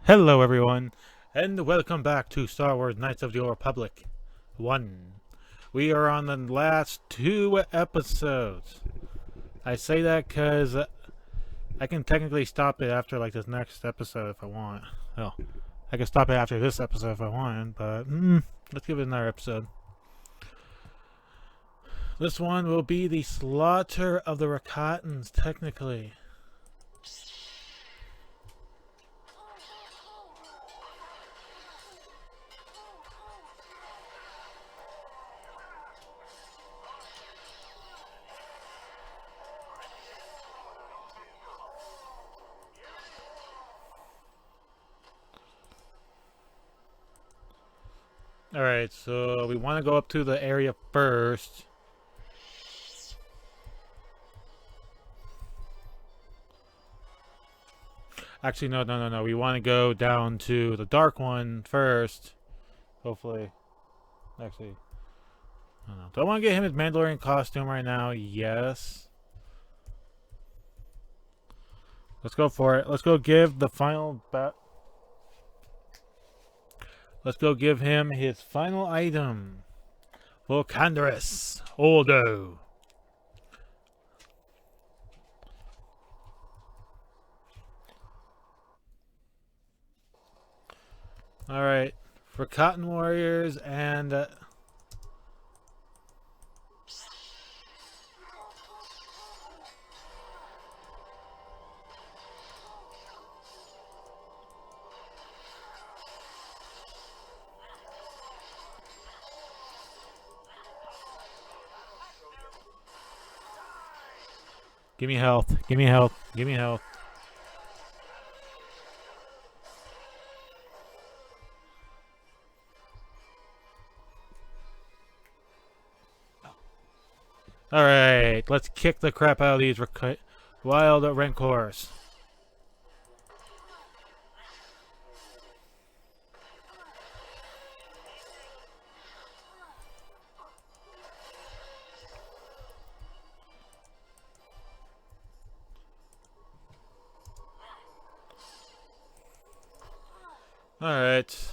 Hello, everyone, and welcome back to Star Wars Knights of the Old Republic 1. We are on the last two episodes. I say that because I can technically stop it after like this next episode if I want. Well, I can stop it after this episode if I want, but let's give it another episode. This one will be the slaughter of the Rakatans, technically. Alright, so we want to go up to the area first. Actually, no. We want to go down to the dark one first. Hopefully. Actually, I don't know. Do I want to get him his Mandalorian costume right now? Yes. Let's go for it. Let's go give the final Let's go give him his final item. Volcandrus Ordo. Alright. For Cotton Warriors and... give me health. Give me health. Give me health. Alright, let's kick the crap out of these wild Rancors. Alright.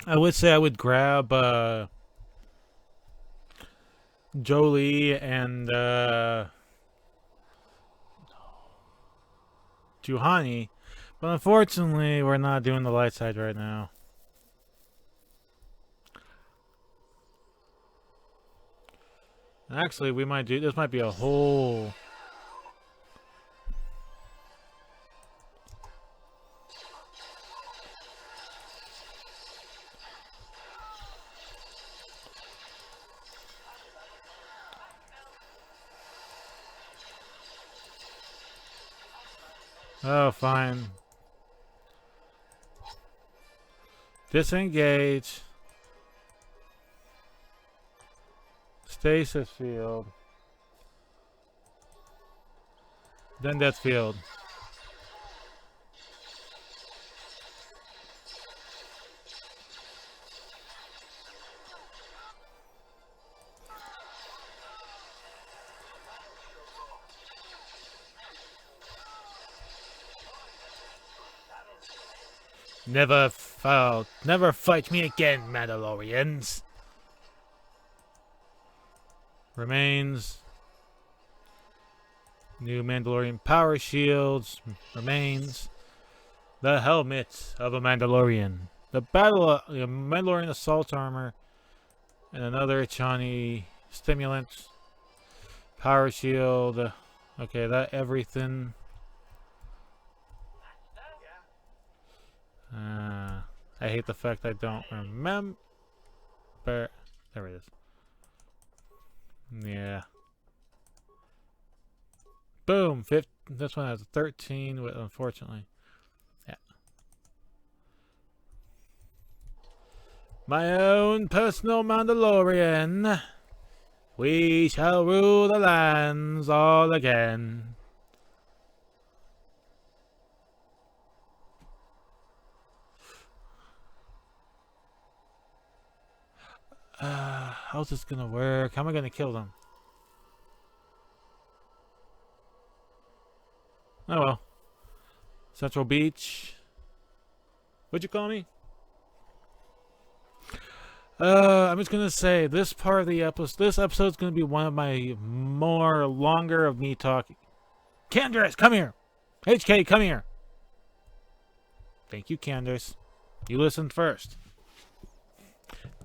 I would say I would grab Jolie and Juhani, but unfortunately we're not doing the light side right now. Actually, we might do this. Might be a whole... Oh, fine. Disengage. Stasis field. Then death field. Never fight me again, Mandalorians. Remains. New Mandalorian power shields. Remains. The helmet of a Mandalorian. The Mandalorian assault armor. And another Chani stimulant. Power shield. Okay, that everything. I hate the fact I don't remember. There it is. Yeah. Boom! This one has a 13, unfortunately. Yeah. My own personal Mandalorian. We shall rule the lands all again. How's this gonna work? How am I gonna kill them? Oh well. Central Beach. What'd you call me? I'm just gonna say this part of the episode. This episode's gonna be one of my more longer of me talking. Candace, come here. HK, come here. Thank you, Candace. You listened first.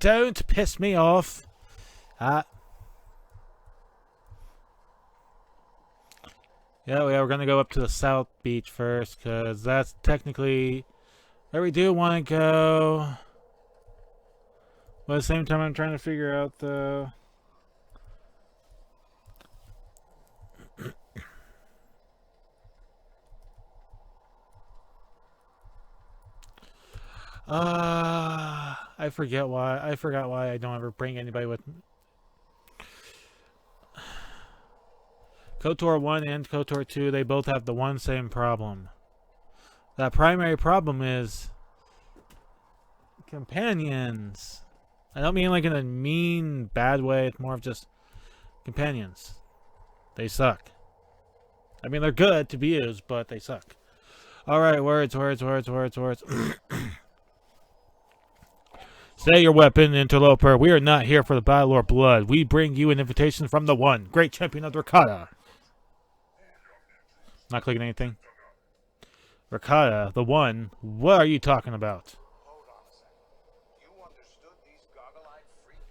Don't piss me off. Yeah, we're gonna go up to the South Beach first, because that's technically where we do want to go. But at the same time, I'm trying to figure out the... I forget why. I forgot why I don't ever bring anybody with me. Kotor 1 and Kotor 2, they both have the one same problem. That primary problem is companions. I don't mean like in a mean, bad way. It's more of just companions. They suck. I mean, they're good to be used, but they suck. Alright, words. Stay your weapon, interloper. We are not here for the battle or blood. We bring you an invitation from the one, great champion of Rakata. Not clicking anything. Rakata, the one. What are you talking about?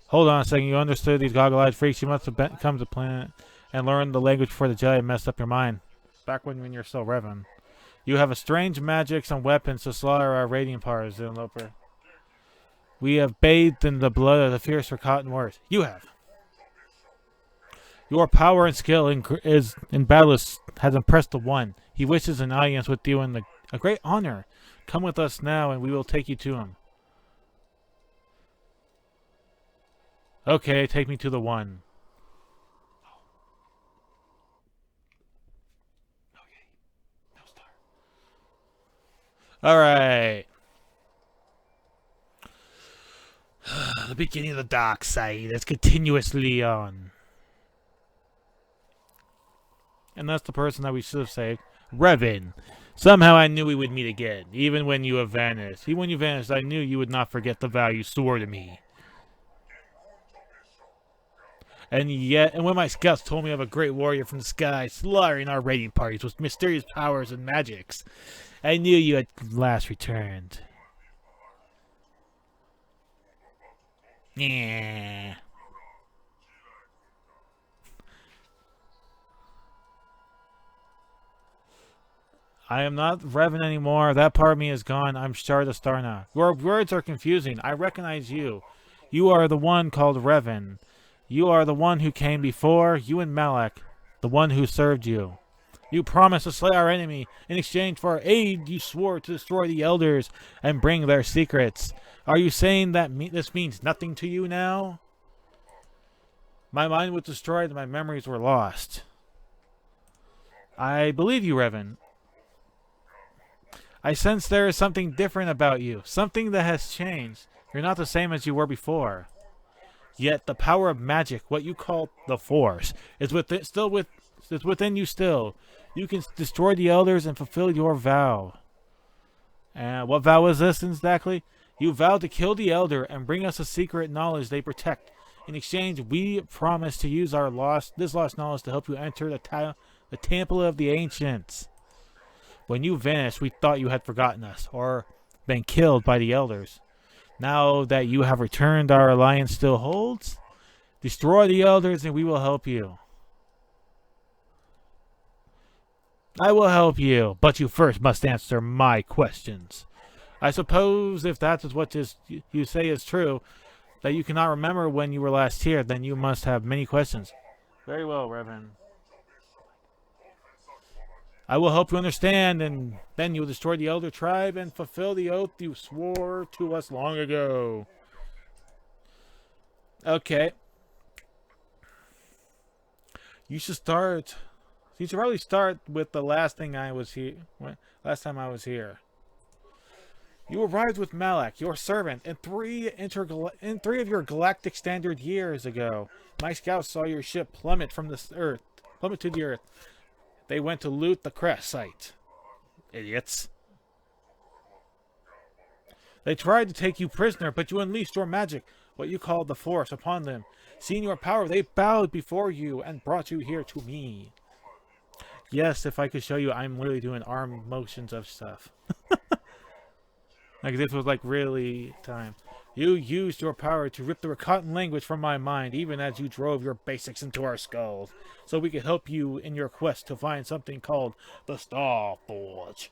Hold on a second. You understood these goggle-eyed freaks? You must have come to the planet and learned the language before the Jedi messed up your mind. Back when you're still Revan. You have a strange magics and weapons to slaughter our radiant powers, interloper. We have bathed in the blood of the fierce Rakatan warriors. You have. Your power and skill in battle has impressed the one. He wishes an audience with you and a great honor. Come with us now, and we will take you to him. Okay, take me to the one. Okay. No star. Alright. The beginning of the dark side is continuously on. And that's the person that we should have saved. Revan. Somehow I knew we would meet again, even when you have vanished. Even when you vanished, I knew you would not forget the vow you swore to me. And when my scouts told me of a great warrior from the sky slaughtering our raiding parties with mysterious powers and magics, I knew you had last returned. Yeah. I am not Revan anymore. That part of me is gone. I'm Shar the Star now. Your words are confusing. I recognize you. You are the one called Revan. You are the one who came before. You and Malak, the one who served you. You promised to slay our enemy. In exchange for our aid, you swore to destroy the elders and bring their secrets. Are you saying that this means nothing to you now? My mind was destroyed and my memories were lost. I believe you, Revan. I sense there is something different about you. Something that has changed. You're not the same as you were before. Yet the power of magic, what you call the Force, is within you still. You can destroy the elders and fulfill your vow. And what vow is this exactly? You vowed to kill the elder and bring us a secret knowledge they protect. In exchange, we promise to use this lost knowledge to help you enter the Temple of the Ancients. When you vanished, we thought you had forgotten us, or been killed by the elders. Now that you have returned, our alliance still holds. Destroy the elders and we will help you. I will help you, but you first must answer my questions. I suppose if that is what you say is true, that you cannot remember when you were last here, then you must have many questions. Very well, Revan. I will help you understand, and then you will destroy the elder tribe and fulfill the oath you swore to us long ago. Okay. You should start. You should probably start with the last thing I was here. Last time I was here. You arrived with Malak, your servant, in three of your galactic standard years ago. My scouts saw your ship plummet to the earth. They went to loot the crash site. Idiots. They tried to take you prisoner, but you unleashed your magic, what you called the Force, upon them. Seeing your power, they bowed before you and brought you here to me. Yes, if I could show you, I'm literally doing arm motions of stuff. Like this was like really time. You used your power to rip the Rakatan language from my mind, even as you drove your basics into our skulls, so we could help you in your quest to find something called the Star Forge.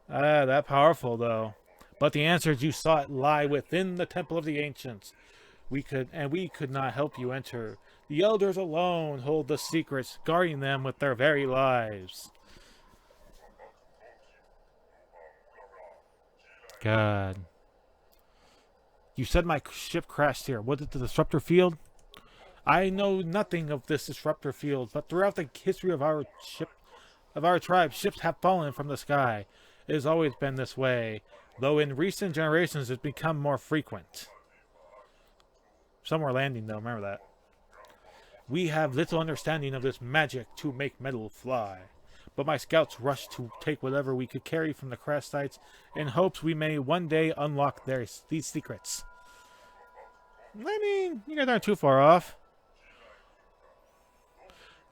That powerful though. But the answers you sought lie within the Temple of the Ancients. We could not help you enter. The elders alone hold the secrets, guarding them with their very lives. God. You said my ship crashed here. Was it the disruptor field? I know nothing of this disruptor field, but throughout the history of our tribe, ships have fallen from the sky. It has always been this way, though in recent generations it's become more frequent. Some were landing though, remember that. We have little understanding of this magic to make metal fly. But my scouts rushed to take whatever we could carry from the crash sites in hopes we may one day unlock these secrets. I mean, you guys aren't too far off.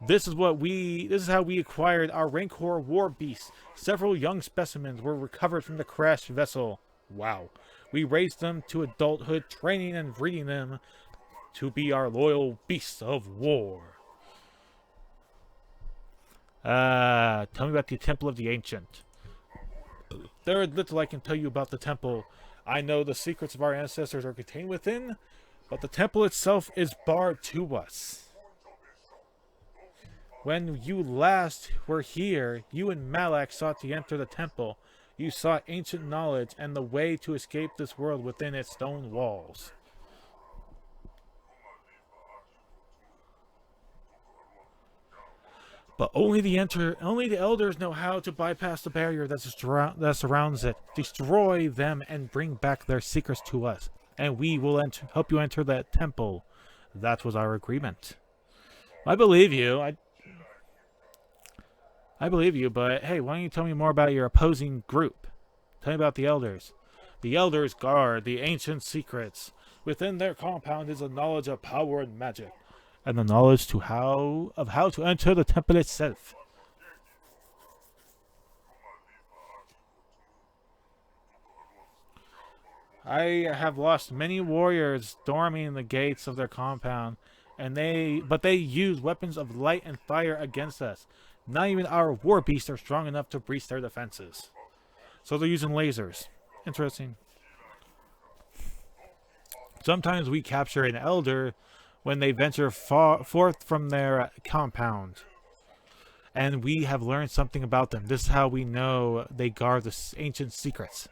This is how we acquired our Rancor war beasts. Several young specimens were recovered from the crashed vessel. Wow. We raised them to adulthood, training and breeding them to be our loyal beasts of war. Tell me about the Temple of the Ancient. There is little I can tell you about the temple. I know the secrets of our ancestors are contained within, but the temple itself is barred to us. When you last were here, you and Malak sought to enter the temple. You sought ancient knowledge and the way to escape this world within its stone walls. But only the elders know how to bypass the barrier that surrounds it, destroy them, and bring back their secrets to us. And we will help you enter that temple. That was our agreement. I believe you. I believe you, but hey, why don't you tell me more about your opposing group? Tell me about the elders. The elders guard the ancient secrets. Within their compound is a knowledge of power and magic, and the knowledge of how to enter the temple itself. I have lost many warriors storming the gates of their compound, but they use weapons of light and fire against us. Not even our war beasts are strong enough to breach their defenses. So they're using lasers. Interesting. Sometimes we capture an elder when they venture forth from their compound. And we have learned something about them. This is how we know they guard the ancient secrets.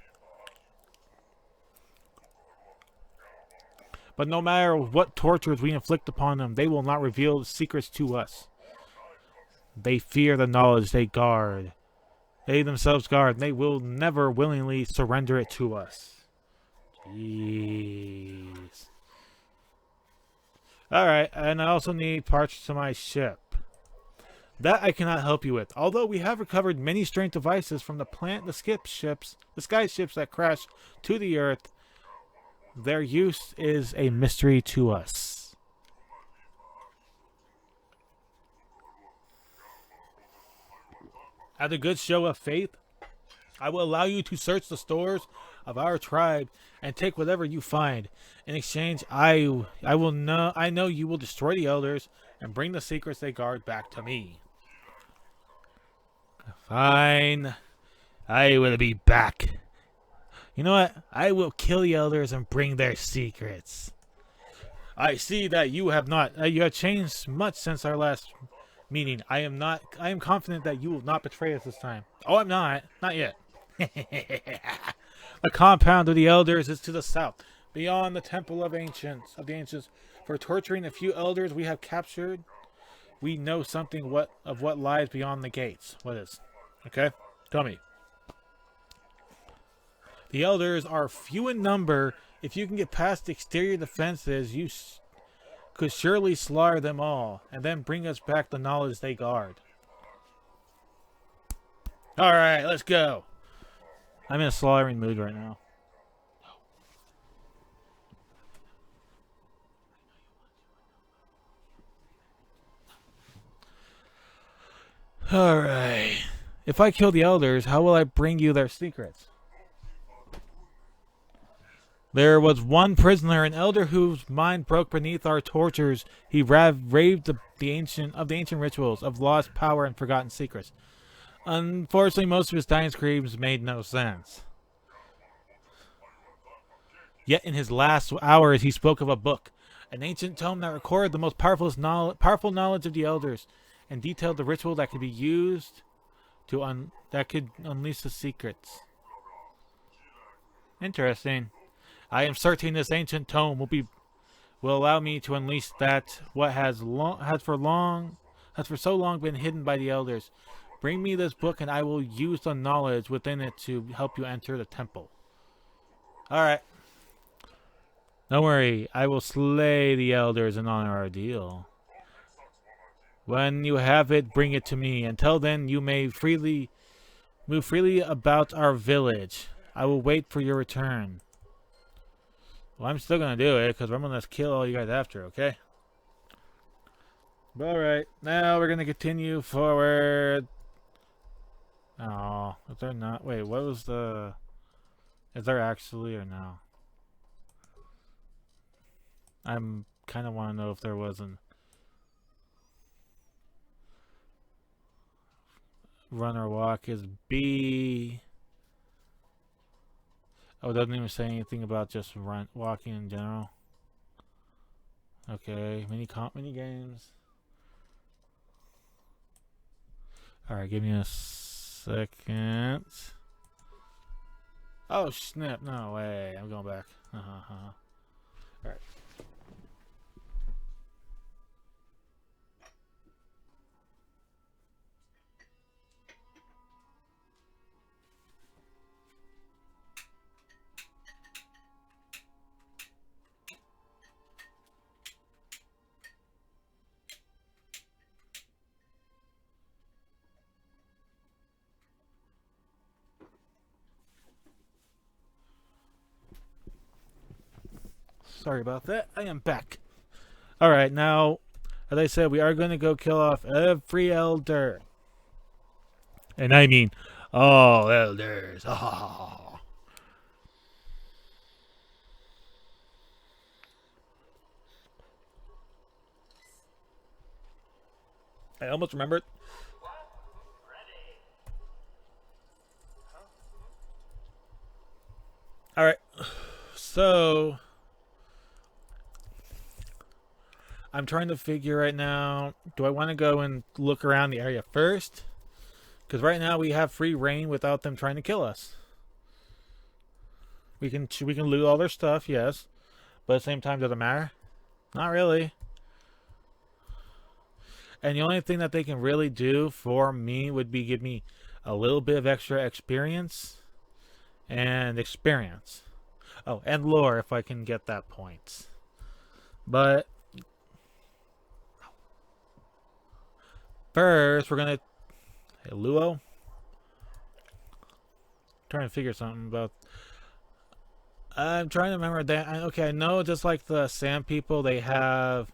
But no matter what tortures we inflict upon them, they will not reveal the secrets to us. They fear the knowledge they guard. They themselves guard, and they will never willingly surrender it to us. Jeez. Alright, and I also need parts to my ship. That I cannot help you with. Although we have recovered many strange devices from the sky ships that crashed to the Earth, their use is a mystery to us. As a good show of faith, I will allow you to search the stores of our tribe and take whatever you find. In exchange, I know you will destroy the elders and bring the secrets they guard back to me. Fine. I will be back. You know what? I will kill the elders and bring their secrets. I see that you have changed much since our last meeting. I am confident that you will not betray us this time. Oh, I'm not. Not yet. The compound of the elders is to the south, beyond the temple of the ancients. For torturing the few elders we have captured, we know something of what lies beyond the gates. What is? Okay? Tell me. The elders are few in number. If you can get past the exterior defenses, you could surely slaughter them all, and then bring us back the knowledge they guard. Alright, let's go. I'm in a slaughtering mood right now. Alright. If I kill the elders, how will I bring you their secrets? There was one prisoner, an elder whose mind broke beneath our tortures. He raved the ancient rituals of lost power and forgotten secrets. Unfortunately, most of his dying screams made no sense. Yet in his last hours, he spoke of a book, an ancient tome that recorded the most powerful knowledge of the elders, and detailed the ritual that could be used that could unleash the secrets. Interesting. I am certain this ancient tome will allow me to unleash that what has for so long been hidden by the elders. Bring me this book, and I will use the knowledge within it to help you enter the temple. All right. Don't worry, I will slay the elders and honor our deal. When you have it, bring it to me. Until then, you may move freely about our village. I will wait for your return. Well, I'm still going to do it, because I'm going to kill all you guys after, okay? Alright, now we're going to continue forward. Oh, is there not? Wait, what was the... Is there actually or no? I'm kind of want to know if there wasn't. Run or walk is B. Oh, it doesn't even say anything about just walking in general. Okay, mini games. Alright, give me a second. Oh snap, no way. I'm going back. Alright. Sorry about that. I am back. Alright, now, as I said, we are going to go kill off every elder. And I mean, all elders. Oh. I almost remembered. Alright, so... I'm trying to figure right now, do I want to go and look around the area first? Because right now we have free reign without them trying to kill us. We can loot all their stuff, yes. But at the same time, does it matter? Not really. And the only thing that they can really do for me would be give me a little bit of extra experience. And experience. Oh, and lore if I can get that point. But... first, we're gonna... Hey, Luo? Trying to figure something about... I'm trying to remember that... Okay, I know just like the Sand people, they have...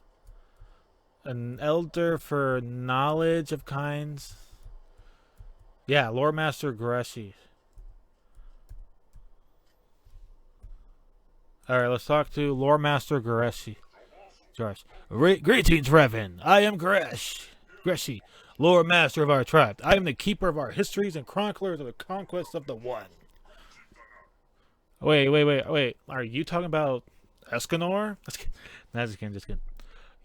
an elder for knowledge of kinds. Yeah, Lore Master Greshi. Alright, let's talk to Lore Master Greshi. George. Greetings, Revan. I am Greshi, Lore Master of our tribe. I am the keeper of our histories and chroniclers of the conquest of the One. Wait. Are you talking about Escanor? Nah, just kidding.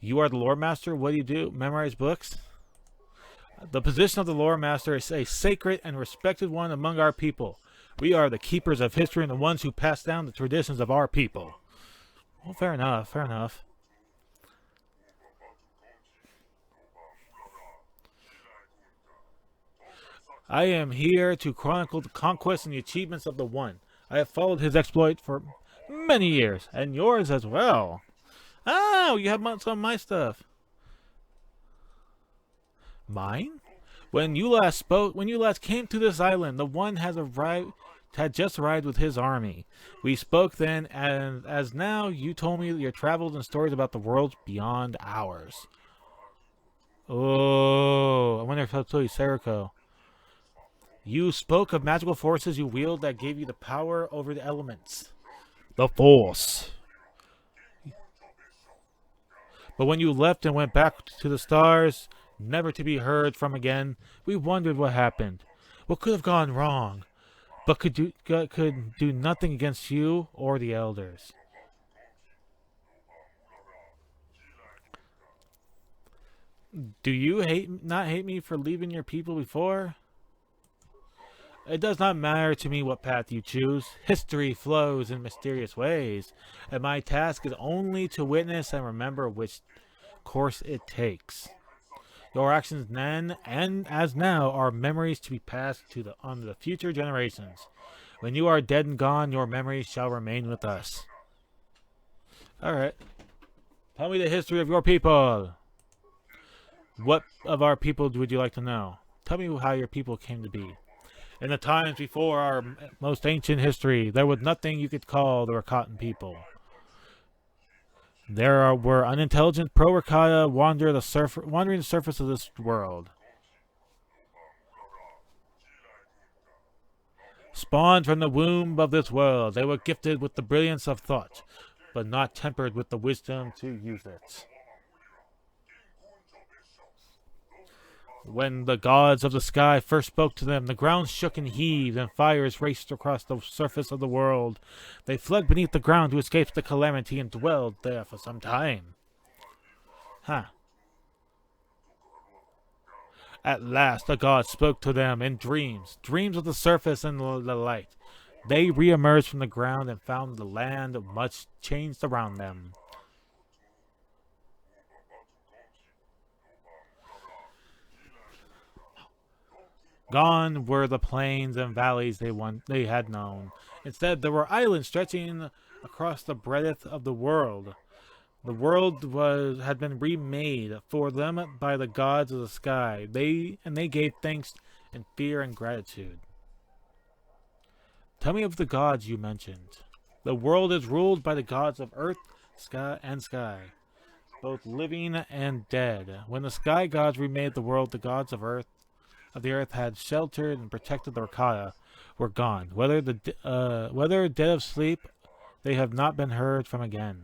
You are the Lore Master? What do you do? Memorize books? The position of the Lore Master is a sacred and respected one among our people. We are the keepers of history and the ones who pass down the traditions of our people. Well, fair enough. I am here to chronicle the conquests and the achievements of the One. I have followed his exploit for many years, and yours as well. Oh, you have some of my stuff. Mine? When you last came to this island, the One had just arrived with his army. We spoke then, and as now you told me your travels and stories about the worlds beyond ours. Oh, I wonder if I'll tell you, Seriko. You spoke of magical forces you wield that gave you the power over the elements. The Force. But when you left and went back to the stars, never to be heard from again, we wondered what happened. What could have gone wrong, but could do nothing against you or the elders. Do you not hate me for leaving your people before? It does not matter to me what path you choose. History flows in mysterious ways, and my task is only to witness and remember which course it takes. Your actions then and as now are memories to be passed on to the future generations. When you are dead and gone, your memories shall remain with us. Alright. Tell me the history of your people. What of our people would you like to know? Tell me how your people came to be. In the times before our most ancient history, there was nothing you could call the Rakatan people. There were unintelligent pro-Rakata wandering the surface of this world. Spawned from the womb of this world, they were gifted with the brilliance of thought, but not tempered with the wisdom to use it. When the gods of the sky first spoke to them, the ground shook and heaved, and fires raced across the surface of the world. They fled beneath the ground to escape the calamity and dwelled there for some time. At last the gods spoke to them in dreams of the surface and the light. They re-emerged from the ground and found the land much changed around them. Gone were the plains and valleys they had known. Instead, there were islands stretching across the breadth of the world. The world had been remade for them by the gods of the sky. They gave thanks in fear and gratitude. Tell me of the gods you mentioned. The world is ruled by the gods of earth, sky, both living and dead. When the sky gods remade the world, the gods of the earth had sheltered and protected the Rakata were gone. Whether dead of sleep, they have not been heard from again.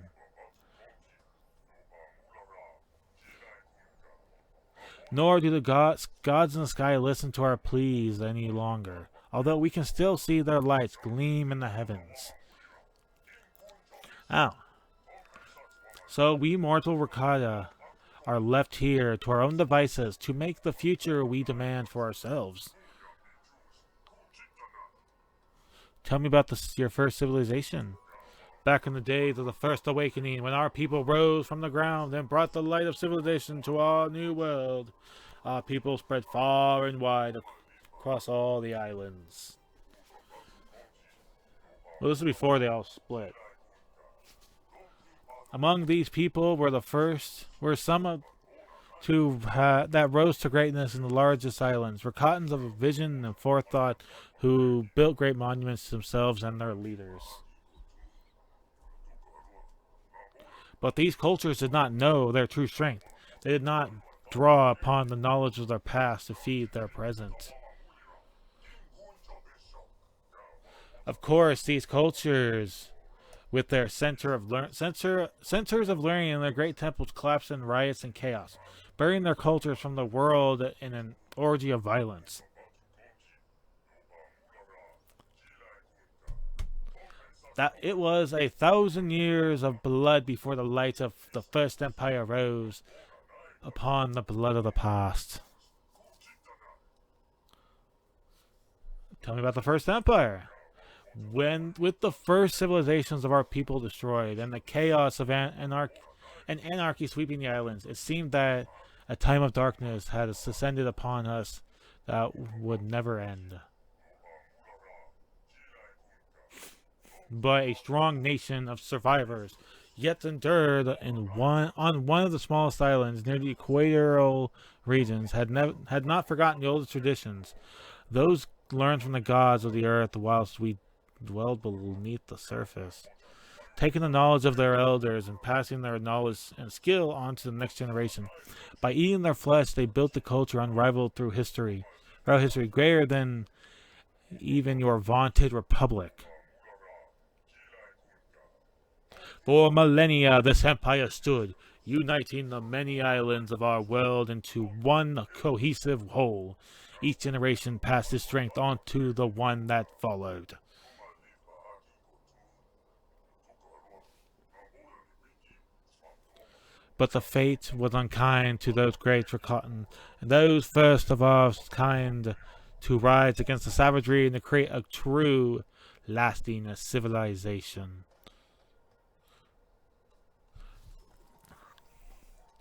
Nor do the gods in the sky listen to our pleas any longer, although we can still see their lights gleam in the heavens. So we mortal Rakata are left here to our own devices to make the future we demand for ourselves. Tell me about your first civilization. Back in the days of the First Awakening, when our people rose from the ground and brought the light of civilization to our new world, our people spread far and wide across all the islands. Well, this is before they all split. Among these people were some that rose to greatness in the largest islands, Rakatans of vision and forethought, who built great monuments to themselves and their leaders. But these cultures did not know their true strength. They did not draw upon the knowledge of their past to feed their present. Of course, these cultures, with their centers of learning and their great temples, collapsed in riots and chaos, burying their cultures from the world in an orgy of violence. That it was 1,000 years of blood before the lights of the First Empire rose upon the blood of the past. Tell me about the First Empire. With the first civilizations of our people destroyed and the chaos of anarchy sweeping the islands, it seemed that a time of darkness had descended upon us that would never end. But a strong nation of survivors yet endured on one of the smallest islands near the equatorial regions had not forgotten the oldest traditions. Those learned from the gods of the earth whilst we dwelled beneath the surface, taking the knowledge of their elders and passing their knowledge and skill on to the next generation. By eating their flesh, they built the culture unrivaled throughout history, greater than even your vaunted republic. For millennia, this empire stood, uniting the many islands of our world into one cohesive whole. Each generation passed its strength on to the one that followed. But the fate was unkind to those great forgotten, and those first of our kind to rise against the savagery and to create a true, lasting civilization.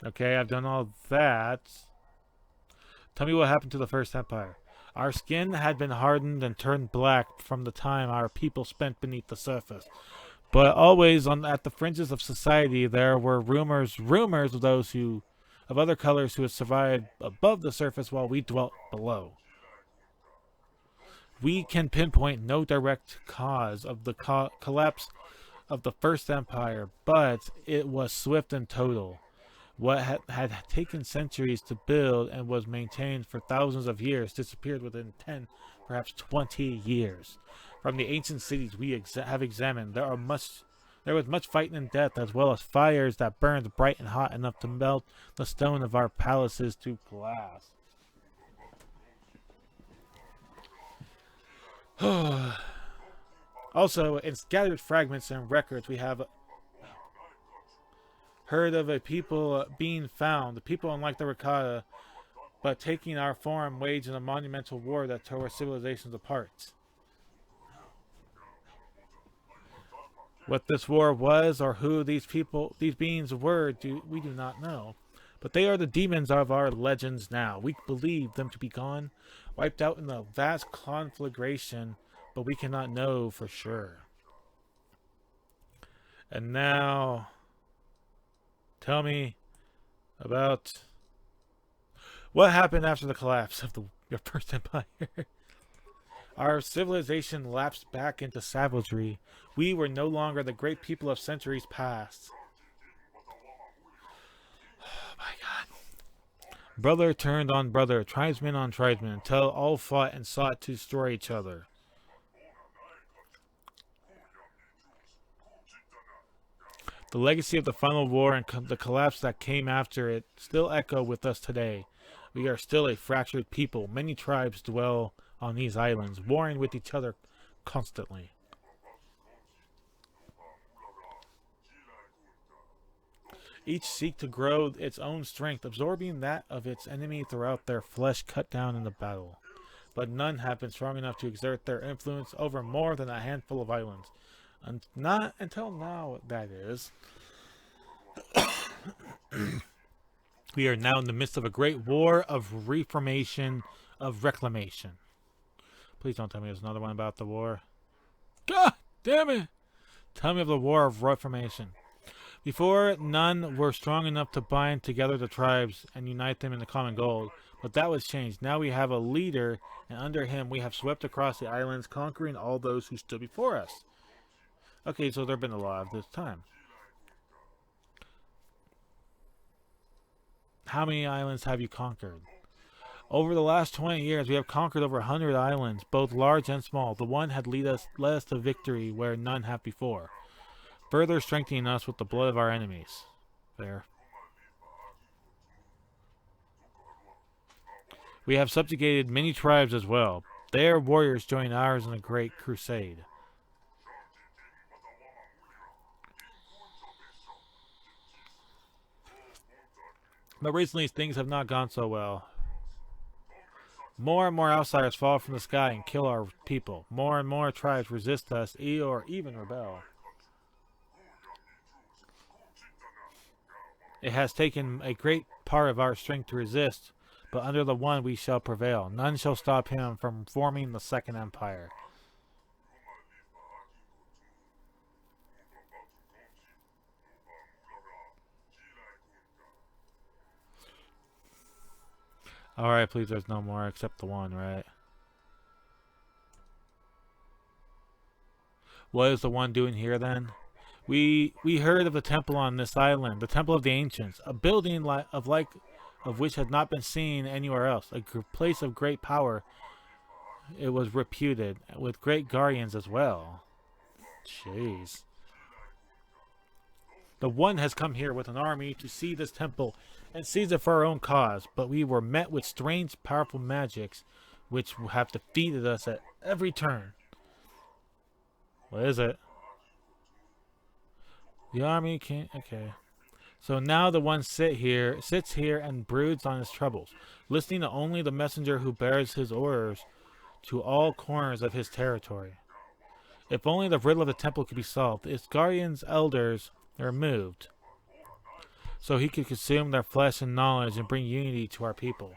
Okay, I've done all that. Tell me what happened to the First Empire. Our skin had been hardened and turned black from the time our people spent beneath the surface. But always at the fringes of society there were rumors of those of other colors who had survived above the surface while we dwelt below. We can pinpoint no direct cause of the collapse of the First Empire, but it was swift and total. What had taken centuries to build and was maintained for thousands of years disappeared within 10, perhaps 20 years. From the ancient cities we have examined, there was much fighting and death, as well as fires that burned bright and hot enough to melt the stone of our palaces to glass. Also, in scattered fragments and records, we have heard of a people being found, the people unlike the Rakata, but taking our form, waging a monumental war that tore civilizations apart. What this war was, or who these beings were, we do not know. But they are the demons of our legends now. We believe them to be gone, wiped out in the vast conflagration, but we cannot know for sure. And now, tell me about what happened after the collapse of your First Empire. Our civilization lapsed back into savagery. We were no longer the great people of centuries past. Oh my God. Brother turned on brother, tribesman on tribesman, until all fought and sought to destroy each other. The legacy of the final war and the collapse that came after it still echo with us today. We are still a fractured people. Many tribes dwell on these islands, warring with each other constantly. Each seek to grow its own strength, absorbing that of its enemy throughout their flesh cut down in the battle. But none have been strong enough to exert their influence over more than a handful of islands. Not until now, that is. We are now in the midst of a great war of reformation, of reclamation. Please don't tell me there's another one about the war. God damn it! Tell me of the war of reformation. Before, none were strong enough to bind together the tribes and unite them in the common goal. But that was changed. Now we have a leader, and under him we have swept across the islands, conquering all those who stood before us. Okay, so there have been a lot of this time. How many islands have you conquered? Over the last 20 years, we have conquered over 100 islands, both large and small. The one had led us to victory where none have before, further strengthening us with the blood of our enemies. Fair. We have subjugated many tribes as well. Their warriors joined ours in a great crusade. But recently things have not gone so well. More and more outsiders fall from the sky and kill our people. More and more tribes resist us or even rebel. It has taken a great part of our strength to resist, but under the One we shall prevail. None shall stop him from forming the Second Empire. Alright, please, there's no more except the one, right? What is the one doing here, then? We heard of the temple on this island, the Temple of the Ancients, a building of which had not been seen anywhere else, a place of great power. It was reputed, with great guardians as well. Jeez. The One has come here with an army to see this temple and seize it for our own cause, but we were met with strange, powerful magics which have defeated us at every turn. What is it? The army can't... Okay. So now the One sits here and broods on his troubles, listening to only the messenger who bears his orders to all corners of his territory. If only the riddle of the temple could be solved, its guardians, elders, are removed, so he could consume their flesh and knowledge and bring unity to our people.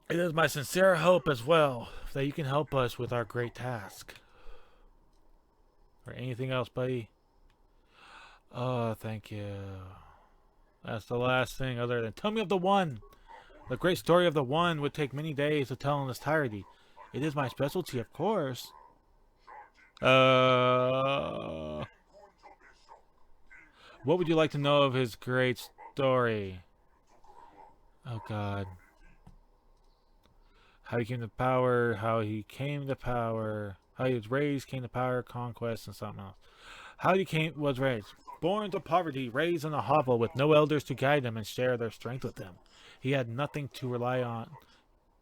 It is my sincere hope as well that you can help us with our great task. Or anything else, buddy? Oh, thank you. That's the last thing other than tell me of the One. The great story of the One would take many days to tell in its entirety. It is my specialty, of course. What would you like to know of his great story? Oh, God. How he came to power, how he was raised, came to power, conquest, and something else. How he was raised. Born to poverty, raised in a hovel with no elders to guide him and share their strength with him. He had nothing to rely on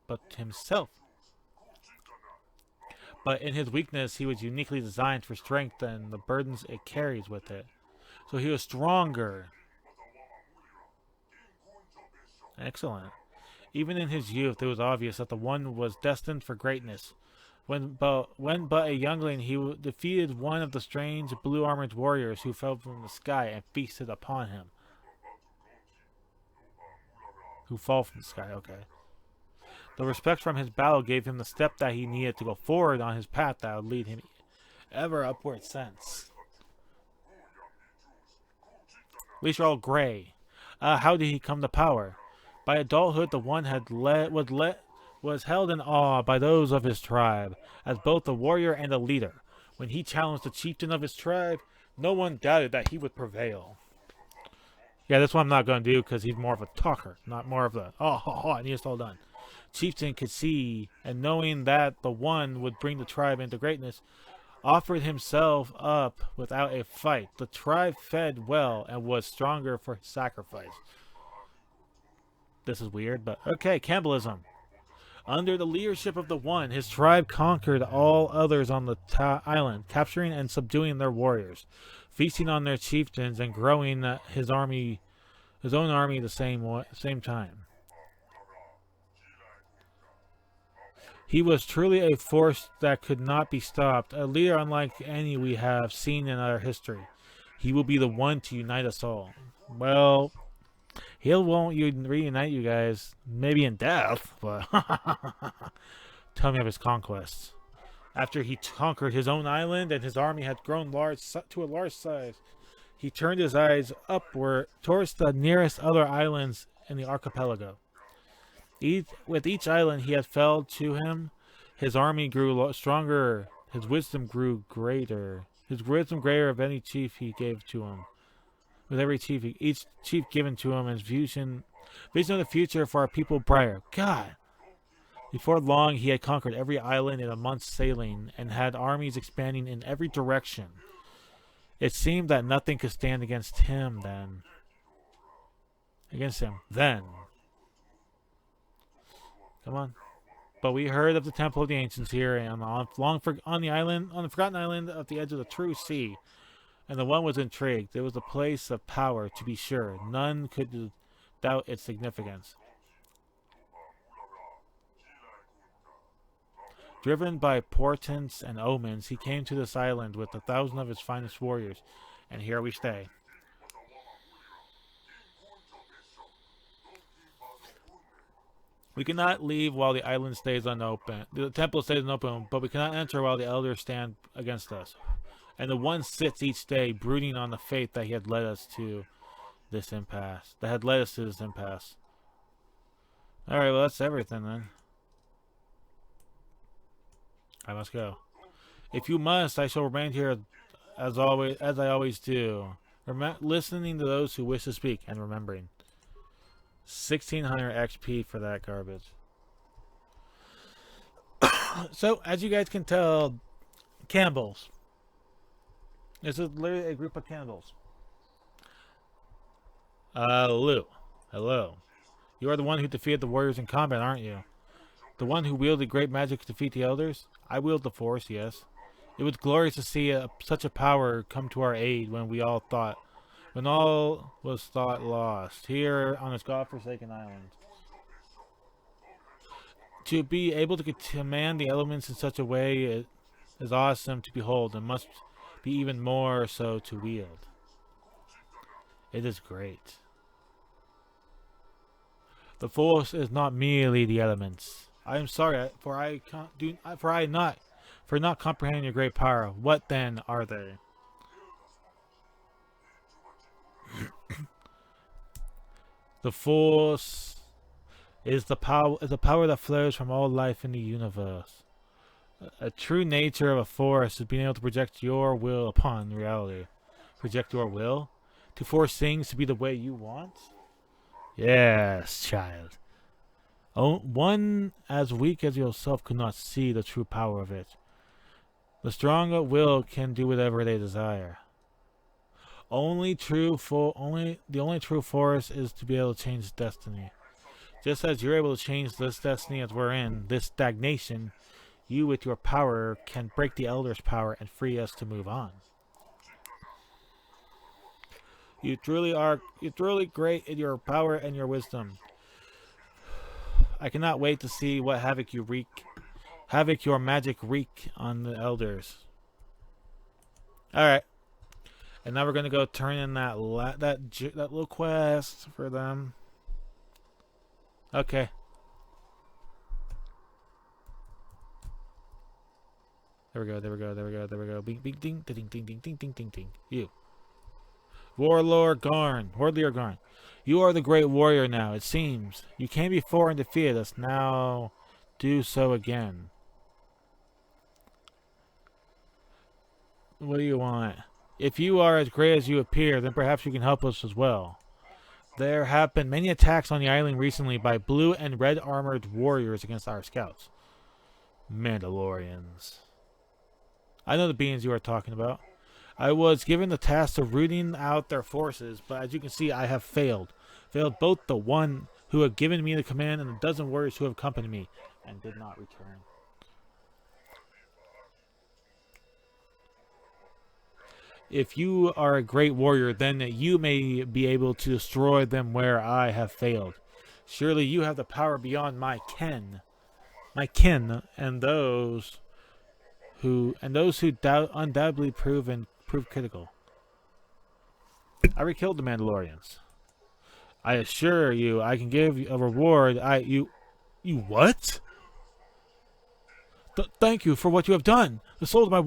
but himself. But in his weakness, he was uniquely designed for strength and the burdens it carries with it. So he was stronger. Excellent. Even in his youth, it was obvious that the One was destined for greatness. When but a youngling, he defeated one of the strange blue-armored warriors who fell from the sky and feasted upon him. Who fall from the sky, okay. The respect from his battle gave him the step that he needed to go forward on his path that would lead him ever upward since. At least you're all gray. How did he come to power? By adulthood, the One was held in awe by those of his tribe, as both a warrior and a leader. When he challenged the chieftain of his tribe, no one doubted that he would prevail. Yeah, that's what I'm not going to do, because he's more of a talker, not more of a, I need this all done. Chieftain could see, and knowing that the One would bring the tribe into greatness, offered himself up without a fight. The tribe fed well and was stronger for his sacrifice. This is weird, but okay, cannibalism. Under the leadership of the One, his tribe conquered all others on the island, capturing and subduing their warriors, feasting on their chieftains and growing his own army the same time. He was truly a force that could not be stopped, a leader unlike any we have seen in our history. He will be the one to unite us all. Well, he won't reunite you guys, maybe in death, but tell me of his conquests. After he conquered his own island and his army had grown to a large size, he turned his eyes upward towards the nearest other islands in the archipelago. With each island he had fell to him, his army grew stronger, his wisdom grew greater. His wisdom greater of any chief he gave to him. With every chief, each chief given to him, his vision of the future for our people brighter. God! Before long, he had conquered every island in a month's sailing and had armies expanding in every direction. It seemed that nothing could stand against him then. Come on. But we heard of the Temple of the Ancients here and on the forgotten island at the edge of the true sea. And the One was intrigued. It was a place of power, to be sure. None could doubt its significance. Driven by portents and omens, he came to this island with 1,000 of his finest warriors, and here we stay. We cannot leave while the island stays unopened. The temple stays unopened, but we cannot enter while the elders stand against us. And the one sits each day, brooding on the fate that he had led us to this impasse. Alright, well that's everything then. I must go. If you must, I shall remain here as I always do. Listening to those who wish to speak and remembering. 1600 XP for that garbage. So, as you guys can tell, Campbells. This is literally a group of cannibals. Lou. Hello. You are the one who defeated the warriors in combat, aren't you? The one who wielded great magic to defeat the elders? I wield the force, yes. It was glorious to see such a power come to our aid when all was thought lost, here on this godforsaken island. To be able to command the elements in such a way is awesome to behold, and must be even more so to wield. It is great. The force is not merely the elements. I am sorry for not comprehending your great power. What then are they? The force is the power that flows from all life in the universe. A true nature of a force is being able to project your will upon reality. Project your will? To force things to be the way you want? Yes, child. One as weak as yourself could not see the true power of it. The strong will can do whatever they desire. The only true force is to be able to change destiny. Just as you're able to change this destiny as we're in, this stagnation, you with your power can break the Elder's power and free us to move on. You're truly great in your power and your wisdom. I cannot wait to see what havoc your magic wreak on the elders. Alright. And now we're gonna go turn in that little quest for them. Okay. There we go. Bing, bing, ding, ding, ding, ding, ding, ding, ding, ding. You. Warlord Garn. You are the great warrior now, it seems. You came before and defeated us. Now, do so again. What do you want? If you are as great as you appear, then perhaps you can help us as well. There have been many attacks on the island recently by blue and red armored warriors against our scouts. Mandalorians. I know the beings you are talking about. I was given the task of rooting out their forces, but as you can see, I have failed. Failed both the one who had given me the command and the dozen warriors who have accompanied me, and did not return. If you are a great warrior, then you may be able to destroy them where I have failed. Surely you have the power beyond my ken, and those who undoubtedly prove critical. I re-killed the Mandalorians. I assure you, I can give you a reward. You what? Thank you for what you have done. The souls of my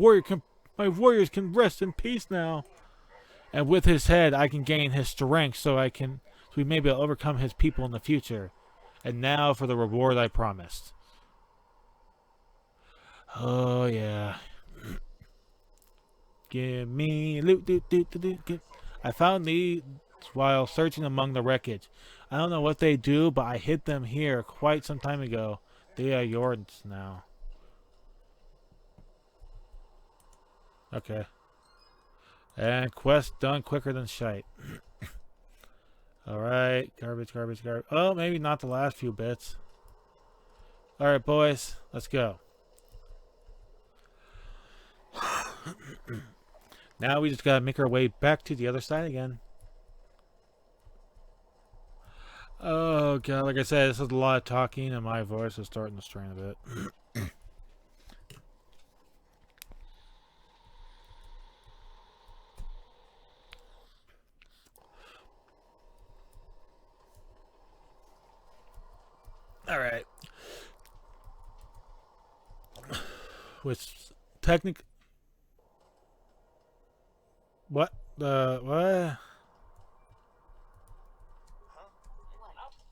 warriors can rest in peace now. And with his head, I can gain his strength, so we may be able to overcome his people in the future. And now for the reward I promised. Oh yeah. Give me loot. I found these while searching among the wreckage. I don't know what they do, but I hid them here quite some time ago. They are yours now. Okay. And quest done quicker than shite. Alright, garbage. Oh, maybe not the last few bits. Alright, boys, let's go. Now we just gotta make our way back to the other side again. Oh god, like I said, this is a lot of talking and my voice is starting to strain a bit. Alright. Which technic what the what?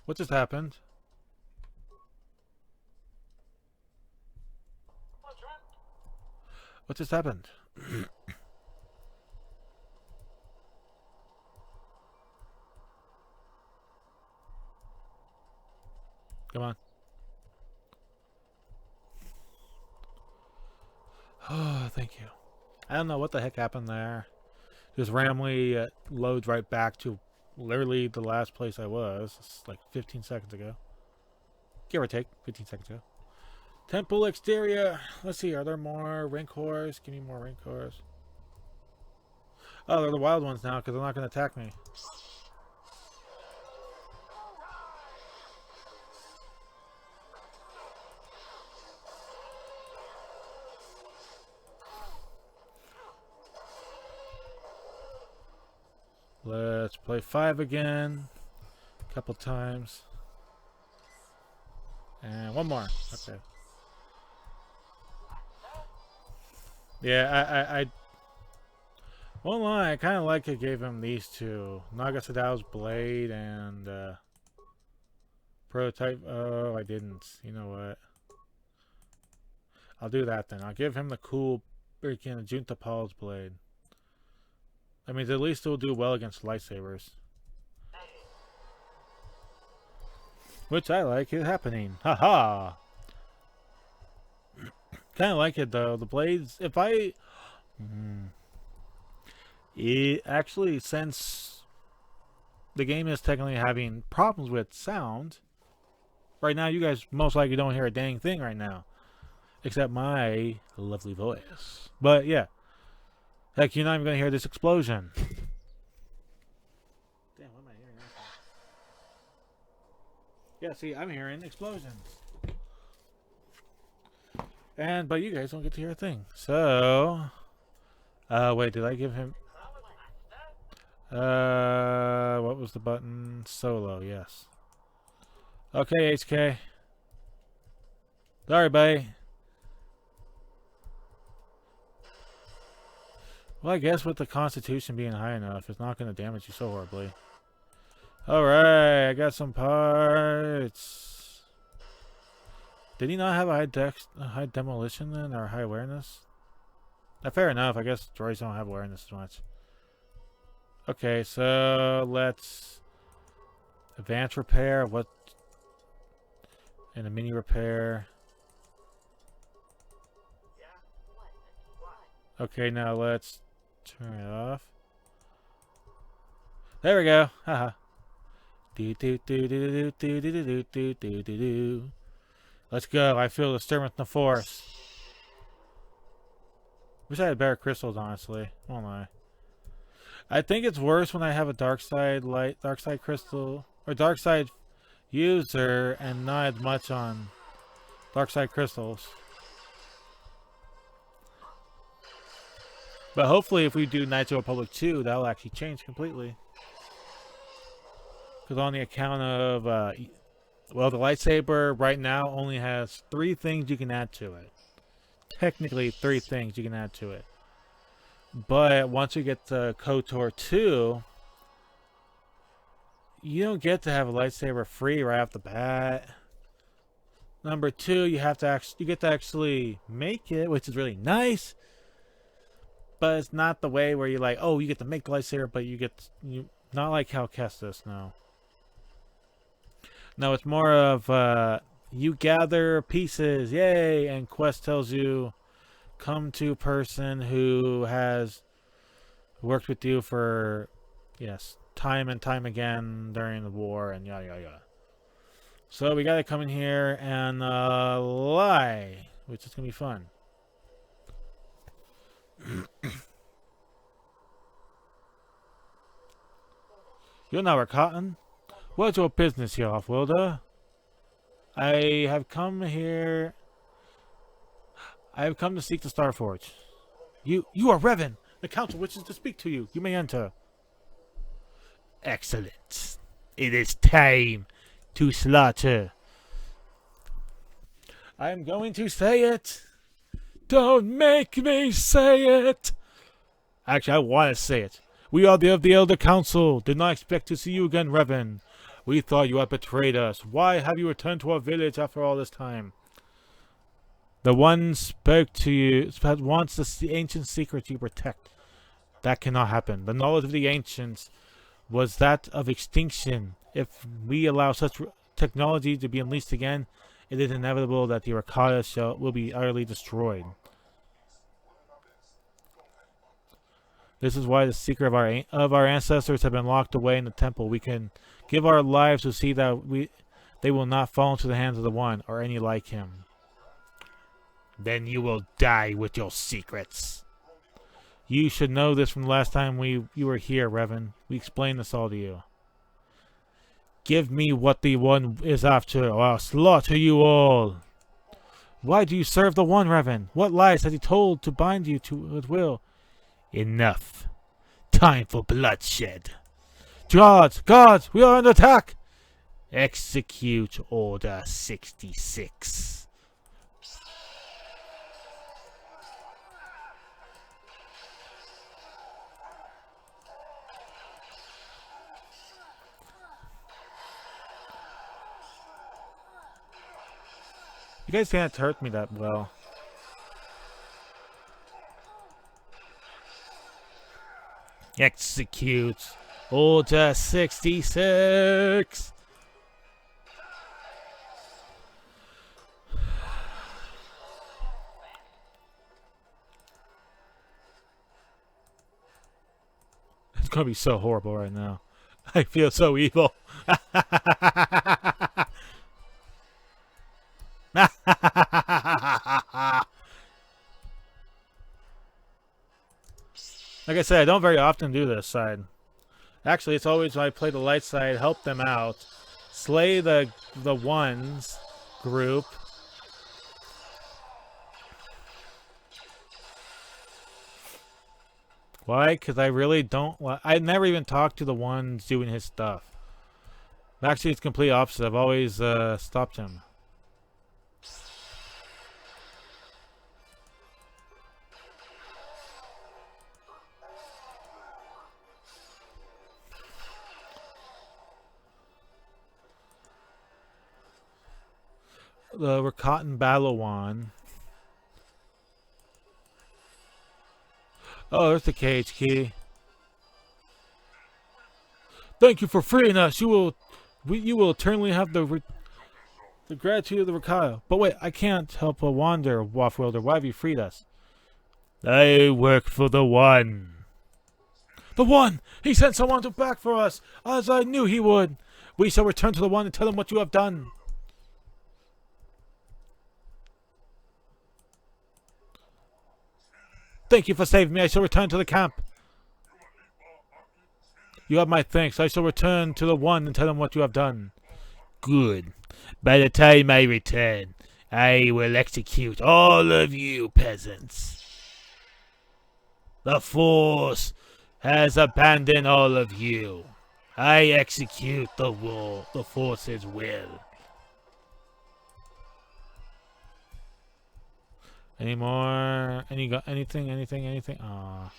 What just happened? What just happened? Come on. Oh, thank you. I don't know what the heck happened there. Just randomly loads right back to literally the last place I was. It's like 15 seconds ago. Give or take, 15 seconds ago. Temple exterior. Let's see, are there more rancors? Give me more rancors. Oh, they're the wild ones now because they're not going to attack me. Let's play 5 again. A couple times. And one more. Okay. Yeah, I won't lie, I kind of like it gave him these two. Naga Sadao's Blade and Prototype. Oh, I didn't. You know what? I'll do that then. I'll give him the cool freaking Junta Paul's Blade. I mean, at least it'll do well against lightsabers. Which I like it happening. Haha! Kind of like it though. The blades, if I... It actually, since the game is technically having problems with sound, right now you guys most likely don't hear a dang thing right now. Except my lovely voice. But yeah. Heck, you're not even going to hear this explosion. Damn, what am I hearing? Yeah, see, I'm hearing explosions. But you guys don't get to hear a thing. So, wait, did I give him... what was the button? Solo, yes. Okay, HK. Sorry, buddy. Well, I guess with the Constitution being high enough, it's not going to damage you so horribly. Alright, I got some parts. Did he not have a high demolition then, or high awareness? Fair enough, I guess droids don't have awareness as much. Okay, so let's advance repair. What? And a mini repair. Okay, now let's turn it off. There we go. Haha. Let's go. I feel the disturbance in the force. Wish I had better crystals, honestly. Won't lie. I think it's worse when I have a dark side crystal, or dark side user, and not as much on dark side crystals. But hopefully if we do Knights of the Republic 2, that'll actually change completely. Because on the account of, well, the lightsaber right now only has 3 things you can add to it. Technically 3 things you can add to it. But once you get to Kotor 2, you don't get to have a lightsaber free right off the bat. Number 2, you get to actually make it, which is really nice. But it's not the way where you're like, oh, you get to make the lightsaber, but not like how Kestis, no. No, it's more of you gather pieces, yay, and quest tells you come to person who has worked with you for, yes, time and time again during the war, and yada yada yada. So we gotta come in here and lie, which is gonna be fun. You're not cotton. What's your business here, off-worlder? I have come here. I have come to seek the Starforge. You are Revan. The council wishes to speak to you. You may enter. Excellent. It is time to slaughter I'm going to say it. Don't make me say it. Actually, I want to say it. We are of the Elder Council. Did not expect to see you again, Revan. We thought you had betrayed us. Why have you returned to our village after all this time? The one spoke to you, wants the ancient secret you protect. That cannot happen. The knowledge of the ancients was that of extinction. If we allow such technology to be unleashed again, it is inevitable that the Rakata will be utterly destroyed. This is why the secret of our ancestors have been locked away in the temple. We can give our lives to see that they will not fall into the hands of the One or any like him. Then you will die with your secrets. You should know this from the last time you were here, Revan. We explained this all to you. Give me what the One is after, or I'll slaughter you all. Why do you serve the One, Revan? What lies has he told to bind you to his will? Enough. Time for bloodshed. Guards, we are under attack. Execute Order 66. You guys can't hurt me that well. Execute Order 66. It's gonna be so horrible right now. I feel so evil. Like I said, I don't very often do this side. Actually, it's always when I play the light side, help them out, slay the ones group. Why? Because I really don't. I never even talked to the ones doing his stuff. Actually, it's complete opposite. I've always stopped him. The Rakatan Balawan. Oh, there's the cage key. Thank you for freeing us. You will eternally have the gratitude of the Rakata. But wait, I can't help but wonder, Waffwilder, why have you freed us? I work for the One. The One! He sent someone to back for us, as I knew he would. We shall return to the One and tell him what you have done. Thank you for saving me. I shall return to the camp. You have my thanks. I shall return to the One and tell him what you have done. Good. By the time I return, I will execute all of you peasants. The Force has abandoned all of you. I execute the Force's will. Any more? Anything? Aw.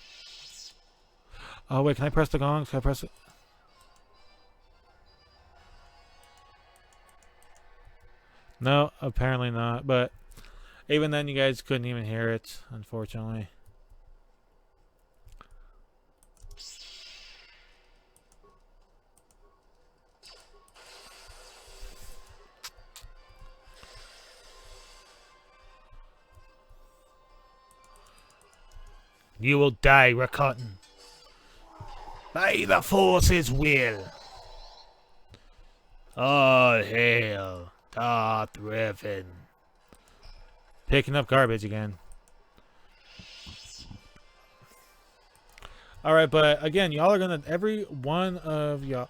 Oh, wait, can I press the gong? Can I press it? No, apparently not. But even then, you guys couldn't even hear it, unfortunately. You will die, Rakatan. By the Force's will. All hail, Darth Revan. Picking up garbage again. Alright, but again, y'all are gonna, every one of y'all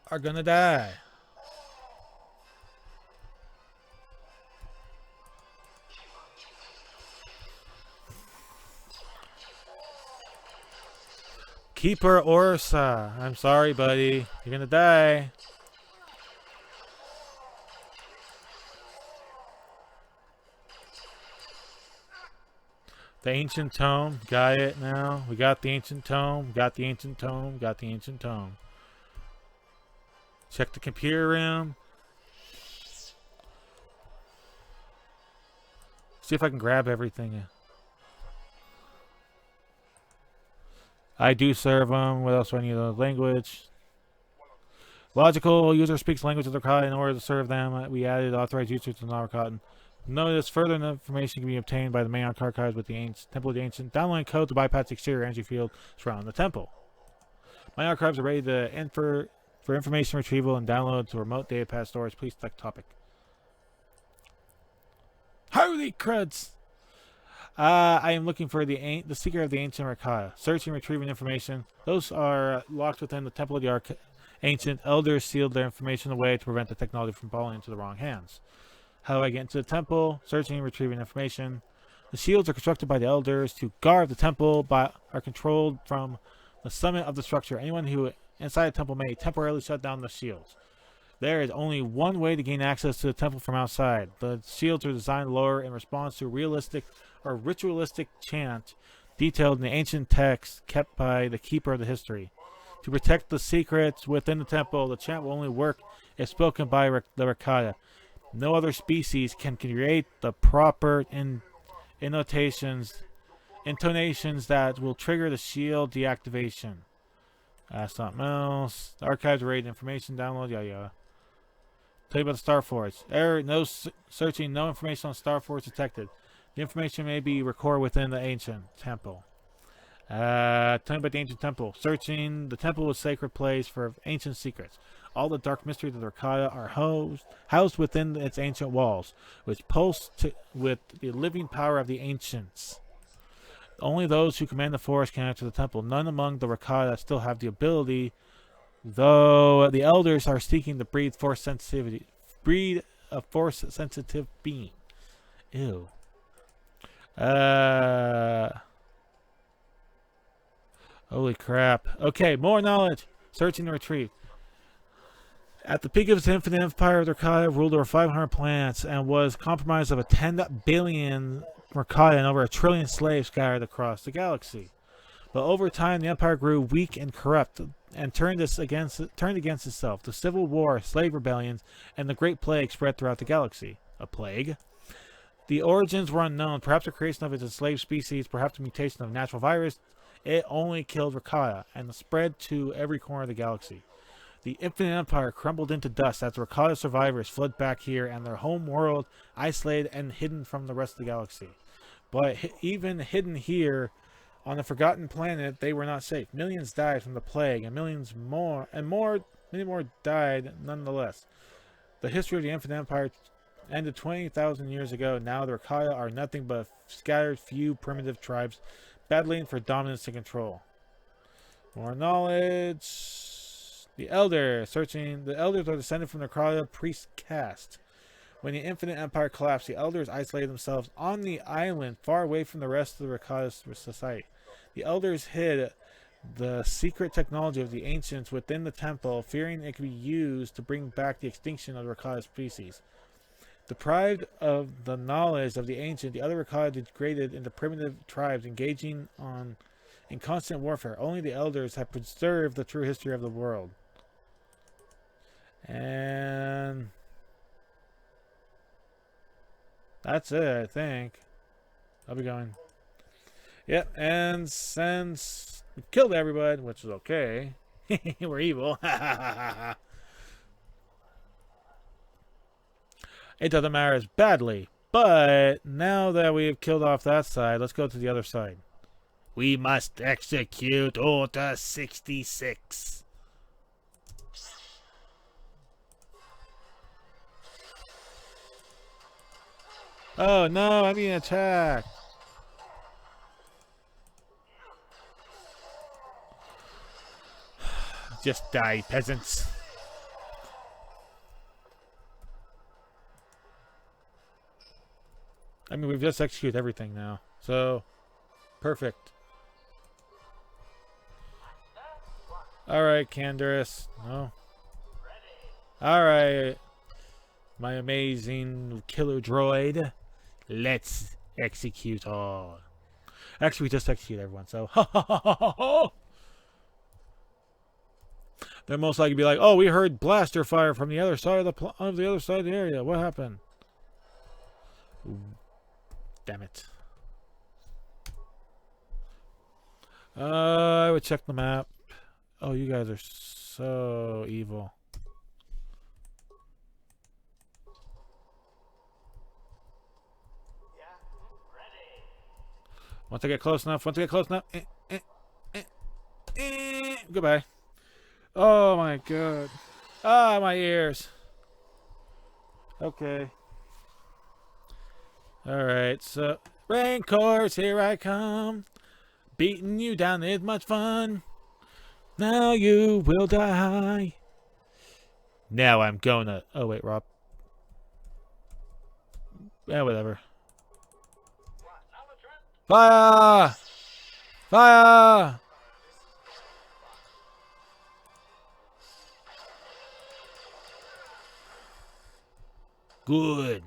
are gonna die. Keeper Orsa, I'm sorry, buddy. You're gonna die. The ancient tome. Got it now. We got the ancient tome. Got the ancient tome. Got the ancient tome. Check the computer room. See if I can grab everything. I do serve them. What else do I need? Language. Logical user speaks language of their cotton. In order to serve them, we added authorized users to our cotton. Notice further information can be obtained by the main archives with the ancient Temple of the Ancient. Downloading code to bypass the exterior energy field surrounding the temple. My archives are ready to for information retrieval and download to remote data pad storage. Please select topic. Holy cruds! I am looking for the secret of the ancient Rakata. Searching, retrieving information. Those are locked within the Temple of the Ancient. Elders sealed their information away to prevent the technology from falling into the wrong hands. How do I get into the temple? Searching, retrieving information. The shields are constructed by the elders to guard the temple, but are controlled from the summit of the structure. Anyone who inside the temple may temporarily shut down the shields. There is only one way to gain access to the temple from outside. The shields are designed lower in response to a realistic or ritualistic chant detailed in the ancient texts kept by the keeper of the history. To protect the secrets within the temple, the chant will only work if spoken by the Rakata. No other species can create the proper intonations that will trigger the shield deactivation. Something else. The archives are rated information download. Yeah. Tell you about the Star Force. Error. No searching. No information on Star Force detected. The information may be recorded within the ancient temple. Tell me about the ancient temple. Searching. The temple was a sacred place for ancient secrets. All the dark mysteries of the Rakata are housed within its ancient walls, which pulse with the living power of the ancients. Only those who command the forest can enter the temple. None among the Rakata still have the ability, though the elders are seeking to breed a force-sensitive being. Ew. Holy crap. Okay, more knowledge. Searching and retrieve. At the peak of its infinite empire, the Rakata ruled over 500 planets and was comprised of 10 billion Rakata and over 1 trillion slaves scattered across the galaxy. But over time, the empire grew weak and corrupt and turned against itself. The civil war, slave rebellions, and the Great Plague spread throughout the galaxy. A plague? The origins were unknown. Perhaps the creation of its enslaved species, perhaps a mutation of a natural virus. It only killed Rakata and spread to every corner of the galaxy. The infinite empire crumbled into dust as the Rakata survivors fled back here and their home world isolated and hidden from the rest of the galaxy. But even hidden here on the forgotten planet, they were not safe. Millions died from the plague, and many more died nonetheless. The history of the infinite empire ended 20,000 years ago. Now the Rakata are nothing but scattered few primitive tribes battling for dominance and control. More knowledge. The elders are descended from the Rakata priest caste. When the infinite empire collapsed, the elders isolated themselves on the island, far away from the rest of the Rakata society. The elders hid the secret technology of the ancients within the temple, fearing it could be used to bring back the extinction of the Rakata species. Deprived of the knowledge of the ancient, the other Rakata degraded into primitive tribes engaging in constant warfare. Only the elders have preserved the true history of the world. And that's it, I think. I'll be going. Yep, and since we killed everybody, which is okay, we're evil. It doesn't matter as badly. But now that we have killed off that side, let's go to the other side. We must execute Order 66. Oh no, I'm being attacked. Just die, peasants. I mean, we've just executed everything now. So, perfect. Alright, Canderous. No. Alright. My amazing killer droid. Let's execute all. Actually, we just executed everyone, so ha ha ha ha ha ha. They're most likely be like, "Oh, we heard blaster fire from the other side of the other side of the area. What happened?" Ooh, damn it. I would check the map. Oh, you guys are so evil. Once I get close enough, goodbye. Oh my god. Ah, my ears. Okay. Alright, so Rancors, here I come. Beating you down is much fun. Now you will die. Now I'm gonna... Oh wait, Rob. Yeah, whatever. Fire! Fire! Good.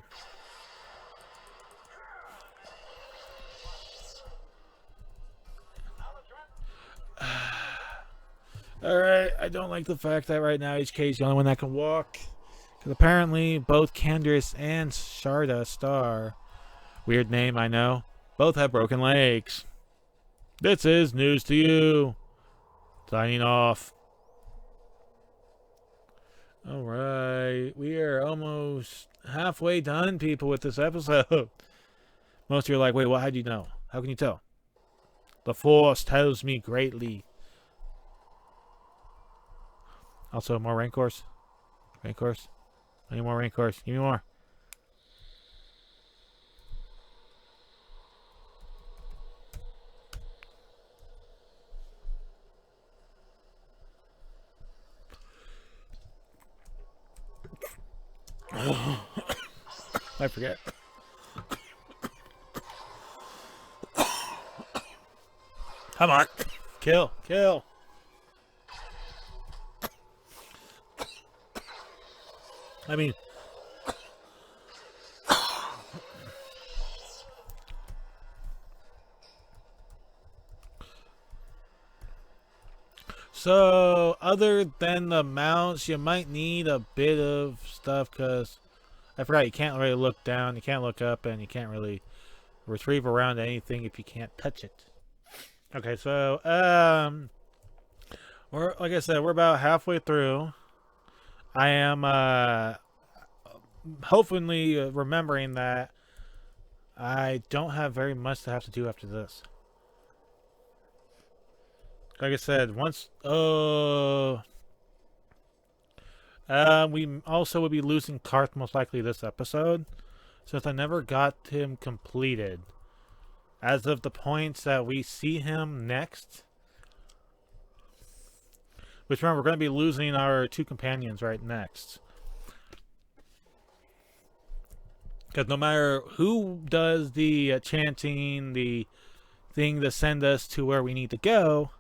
Alright, I don't like the fact that right now HK is the only one that can walk. Because apparently both Candace and Sharda Star, weird name I know, both have broken legs. This is news to you. Signing off. Alright, we are almost halfway done, people, with this episode. Most of you are like, wait, well, how do you know? How can you tell? The Force tells me greatly. Also, more Rancors. Rancors. I need more Rancors. Give me more. I forget. Come on. Kill. Kill. I mean... So, other than the mounts, you might need a bit of stuff, because I forgot you can't really look down, you can't look up, and you can't really retrieve around anything if you can't touch it. Okay, so, we're, like I said, we're about halfway through. I am, hopefully remembering that I don't have very much to have to do after this. Like I said, once... we also will be losing Karth most likely this episode, since I never got him completed. As of the points that we see him next... Which, remember, we're going to be losing our two companions right next. Because no matter who does the chanting, the thing to send us to where we need to go...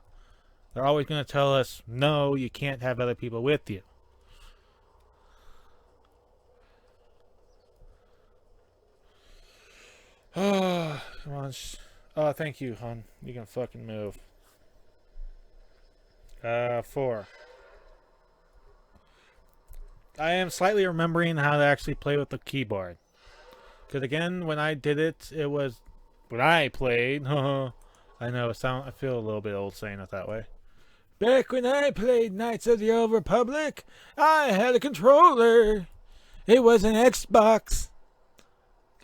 They're always going to tell us, no, you can't have other people with you. Oh, come on. Oh, thank you, hon. You can fucking move. 4. I am slightly remembering how to actually play with the keyboard. Because again, when I did it, it was... When I played... I know, I feel a little bit old saying it that way. Back when I played Knights of the Old Republic, I had a controller. It was an Xbox.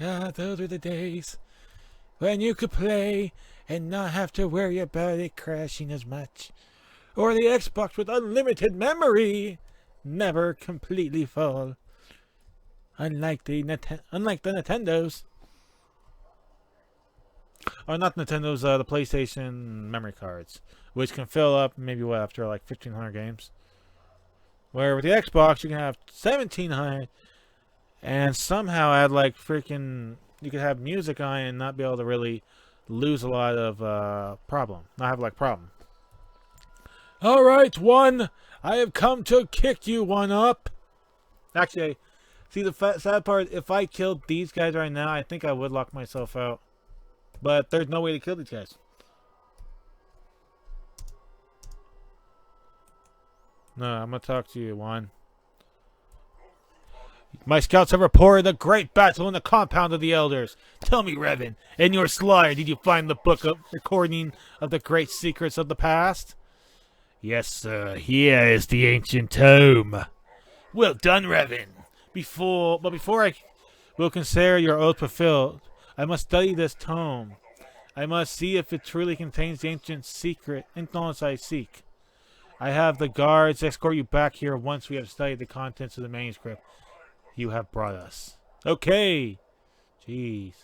God, those were the days when you could play and not have to worry about it crashing as much. Or the Xbox with unlimited memory, never completely full. Unlike the Nintendos. Or not Nintendo's, the PlayStation memory cards, which can fill up maybe what, after like 1,500 games. Where with the Xbox you can have 1,700, and somehow add like freaking, you could have music on and not be able to really lose a lot of not have like problem. All right, one, I have come to kick you one up. Actually, see the sad part, if I killed these guys right now, I think I would lock myself out. But there's no way to kill these guys. No, I'm gonna talk to you, Juan. My scouts have reported a great battle in the compound of the elders. Tell me, Revan, in your slide, did you find the book of recording of the great secrets of the past? Yes, sir. Here is the ancient tome. Well done, Revan. Before I will consider your oath fulfilled, I must study this tome. I must see if it truly contains the ancient secret knowledge I seek. I have the guards escort you back here once we have studied the contents of the manuscript you have brought us. Okay. Jeez.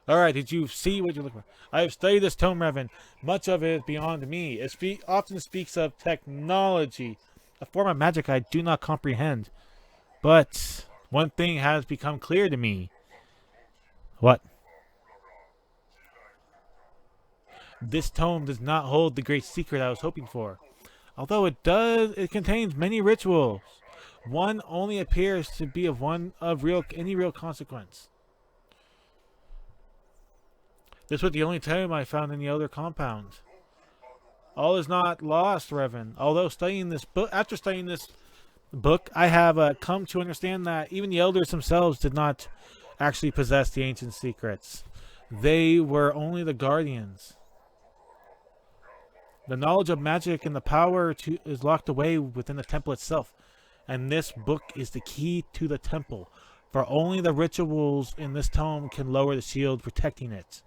Alright, did you see what you're looking for? I have studied this tome, Revan. Much of it is beyond me. It often speaks of technology, a form of magic I do not comprehend. But one thing has become clear to me. What? This tome does not hold the great secret I was hoping for. Although it contains many rituals. One only appears to be of any real consequence. This was the only tome I found in the Elder compound. All is not lost, Revan. Although after studying this book, I have come to understand that even the Elders themselves did not actually possess the ancient secrets. They were only the guardians. The knowledge of magic and the power is locked away within the temple itself, and this book is the key to the temple, for only the rituals in this tome can lower the shield protecting it.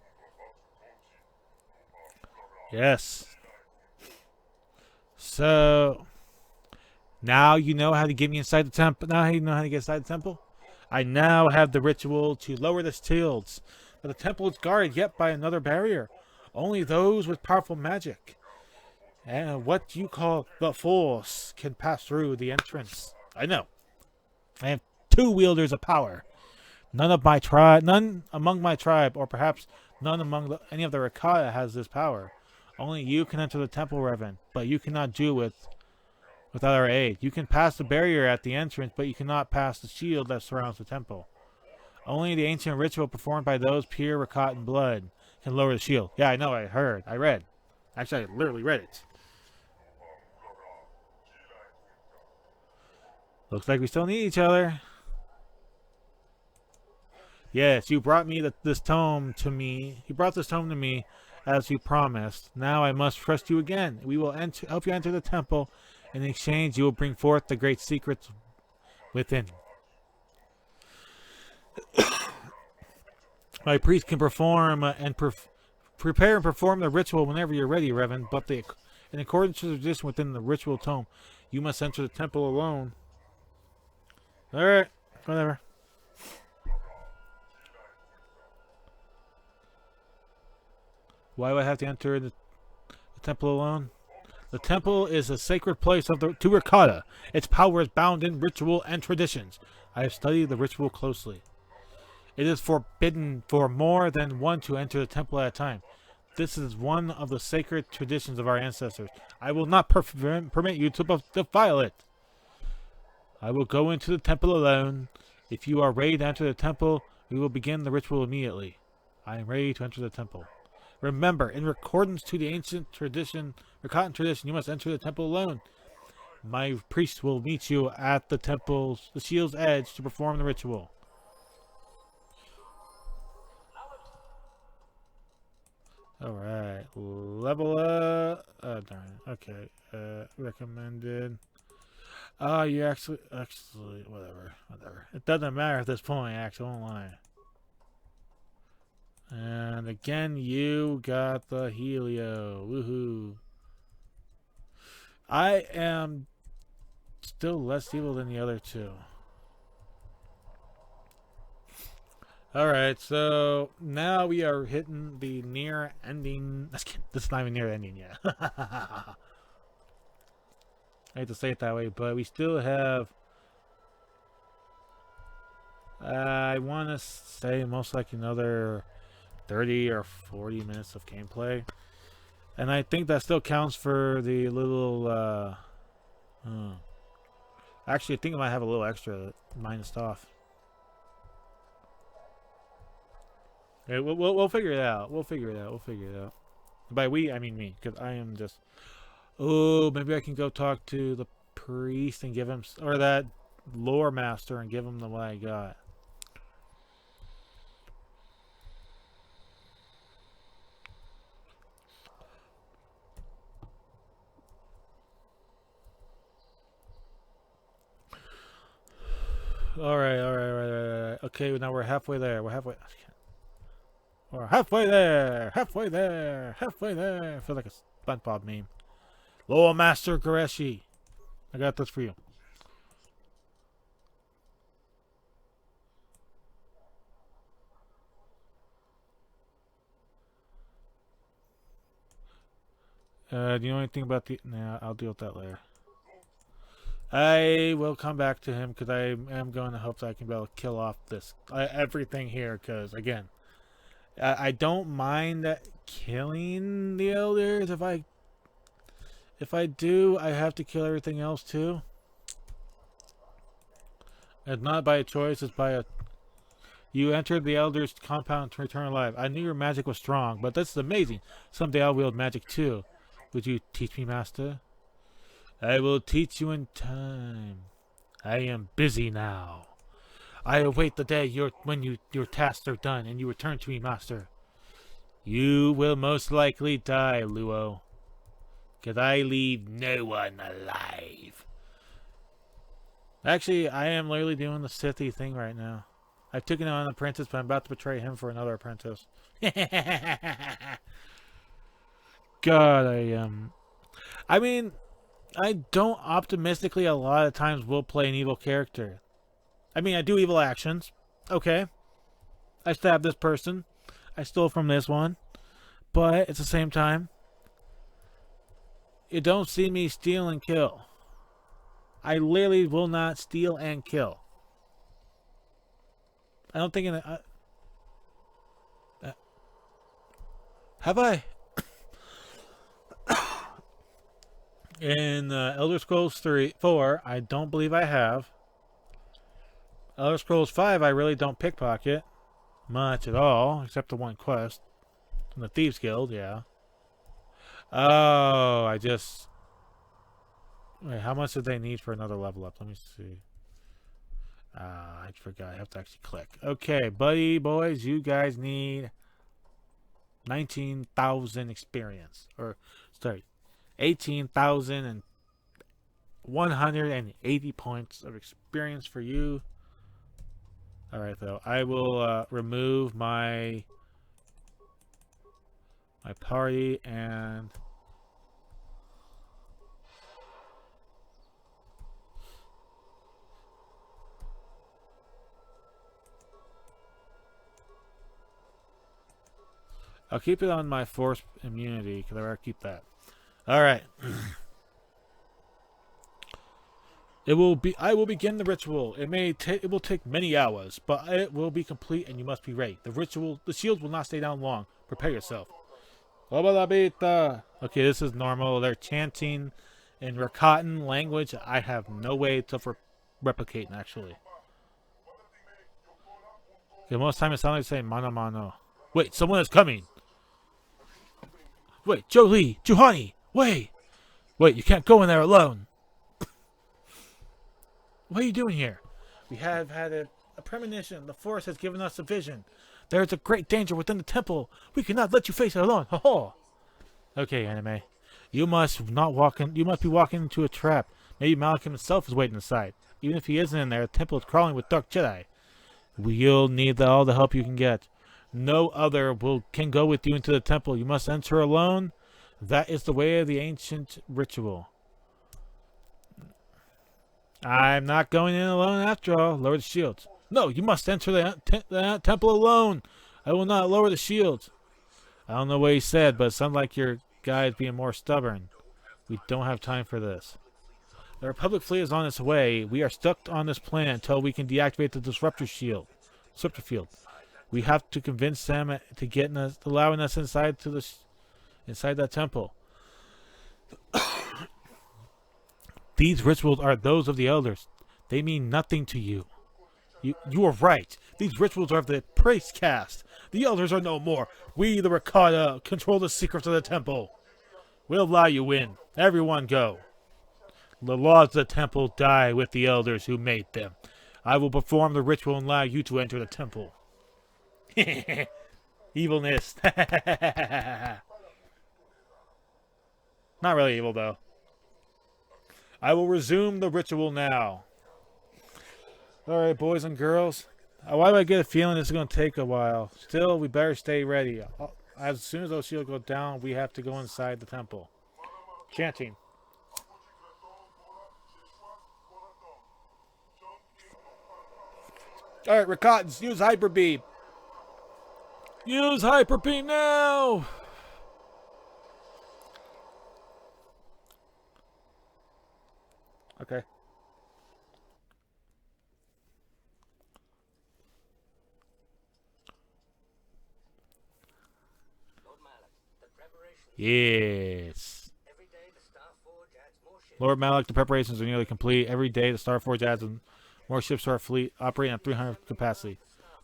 Yes. So, now you know how to get me inside the temple. Now you know how to get inside the temple? I now have the ritual to lower the shields, but the temple is guarded yet by another barrier. Only those with powerful magic and what you call the Force can pass through the entrance. I know. I have two wielders of power. None among my tribe, or perhaps none among any of the Rakata has this power. Only you can enter the temple, Revan, but you cannot do it without our aid. You can pass the barrier at the entrance, but you cannot pass the shield that surrounds the temple. Only the ancient ritual performed by those pure Rakatan blood can lower the shield. Yeah, I know, I read. Actually, I literally read it. Looks like we still need each other. Yes, you brought this tome to me. You brought this tome to me as you promised. Now I must trust you again. We will help you enter the temple. In exchange, you will bring forth the great secrets within. My priest can perform prepare and perform the ritual whenever you're ready, Revan. But in accordance to the tradition within the ritual tome, you must enter the temple alone. Alright, whatever. Why do I have to enter the temple alone? The temple is a sacred place to Rakata. Its power is bound in ritual and traditions. I have studied the ritual closely. It is forbidden for more than one to enter the temple at a time. This is one of the sacred traditions of our ancestors. I will not permit you to defile it. I will go into the temple alone. If you are ready to enter the temple, we will begin the ritual immediately. I am ready to enter the temple. Remember, in accordance to the ancient tradition, Rakatan tradition, you must enter the temple alone. My priest will meet you at the shield's edge to perform the ritual. Alright, level up. Darn. Okay, recommended. You actually, whatever. It doesn't matter at this point, actually, I won't lie. And again, you got the Helio. Woohoo. I am still less evil than the other two. Alright, so now we are hitting the near ending. This is not even near ending yet. I hate to say it that way, but we still have, I want to say most likely another 30 or 40 minutes of gameplay. And I think that still counts for the little, actually I think I might have a little extra minused off. Okay, we'll figure it out. We'll figure it out. We'll figure it out. By we, I mean me, because I am just. Oh, maybe I can go talk to the priest and give him, or that lore master and give him the what I got. All right, all right, all right, all right. Okay, now we're halfway there. We're halfway. We're halfway there. Halfway there. Halfway there. I feel like a SpongeBob meme. Lore Master Goreshi, I got this for you. Do you know anything about the? Nah, I'll deal with that later. I will come back to him because I am going to hope that I can be able to kill off this everything here. Because again, I don't mind that killing the elders. If I do, I have to kill everything else too. It's not by a choice. It's by a. You entered the elders' compound to return alive. I knew your magic was strong, but this is amazing. Someday I'll wield magic too. Would you teach me, Master? I will teach you in time. I am busy now. I await the day when your tasks are done and you return to me, Master. You will most likely die, Luo. Because I leave no one alive. Actually, I am literally doing the Sithy thing right now. I've taken on an apprentice, but I'm about to betray him for another apprentice. God, I mean, I don't optimistically a lot of times will play an evil character. I mean, I do evil actions. Okay. I stabbed this person. I stole from this one. But at the same time, you don't see me steal and kill. I literally will not steal and kill. I don't think have I? In Elder Scrolls 4, I don't believe I have. Elder Scrolls 5, I really don't pickpocket much at all, except the one quest. In the Thieves Guild, yeah. Oh, I just... Wait, how much did they need for another level up? Let me see. I forgot. I have to actually click. Okay, buddy boys, you guys need 19,000 experience. Or, sorry, 18,180 points of experience for you. Alright, though. I will remove my party and... I'll keep it on my force immunity because I want to keep that. All right. I will begin the ritual. It will take many hours, but it will be complete, and you must be ready. The shields will not stay down long. Prepare yourself. Okay, this is normal. They're chanting in Rakatan language. I have no way to replicate actually. Okay, most time it sounds like saying mano mano. Wait, someone is coming. Wait, Jolie, Juhani, wait! Wait, you can't go in there alone. What are you doing here? We have had a premonition. The forest has given us a vision. There is a great danger within the temple. We cannot let you face it alone. Ho ho! Okay, anime. You must not walk in. You must be walking into a trap. Maybe Malcolm himself is waiting inside. Even if he isn't in there, the temple is crawling with dark Jedi. You'll need all the help you can get. No other can go with you into the temple. You must enter alone. That is the way of the ancient ritual. I'm not going in alone after all. Lower the shields. No, you must enter the temple alone. I will not lower the shields. I don't know what he said, but it sounds like your guy is being more stubborn. We don't have time for this. The Republic fleet is on its way. We are stuck on this planet until we can deactivate the disruptor field. We have to convince them to get us, allowing us inside that temple. These rituals are those of the elders. They mean nothing to you. You are right. These rituals are of the priest caste. The elders are no more. We, the Rakata, control the secrets of the temple. We'll allow you in. Everyone go. The laws of the temple die with the elders who made them. I will perform the ritual and allow you to enter the temple. Evilness. Not really evil, though. I will resume the ritual now. Alright, boys and girls. Why do I get a feeling this is going to take a while? Still, we better stay ready. As soon as those shields go down, we have to go inside the temple. Chanting. Alright, Rakatans, use Hyper Beam. Use Hyper Beam now! Okay. Yes. Lord Malik, the preparations are nearly complete. Every day, the Starforge adds more ships to our fleet, operating at 300 capacity.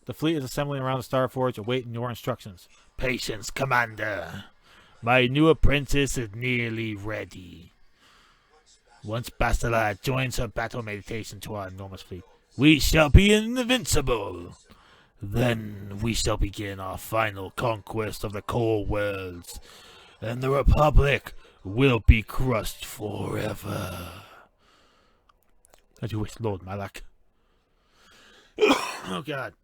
The fleet is assembling around the Starforge, awaiting your instructions. Patience, Commander. My new apprentice is nearly ready. Once Bastila joins her battle meditation to our enormous fleet, we shall be invincible. Then we shall begin our final conquest of the core worlds, and the Republic will be crushed forever. As you wish, Lord Malak. Oh, God.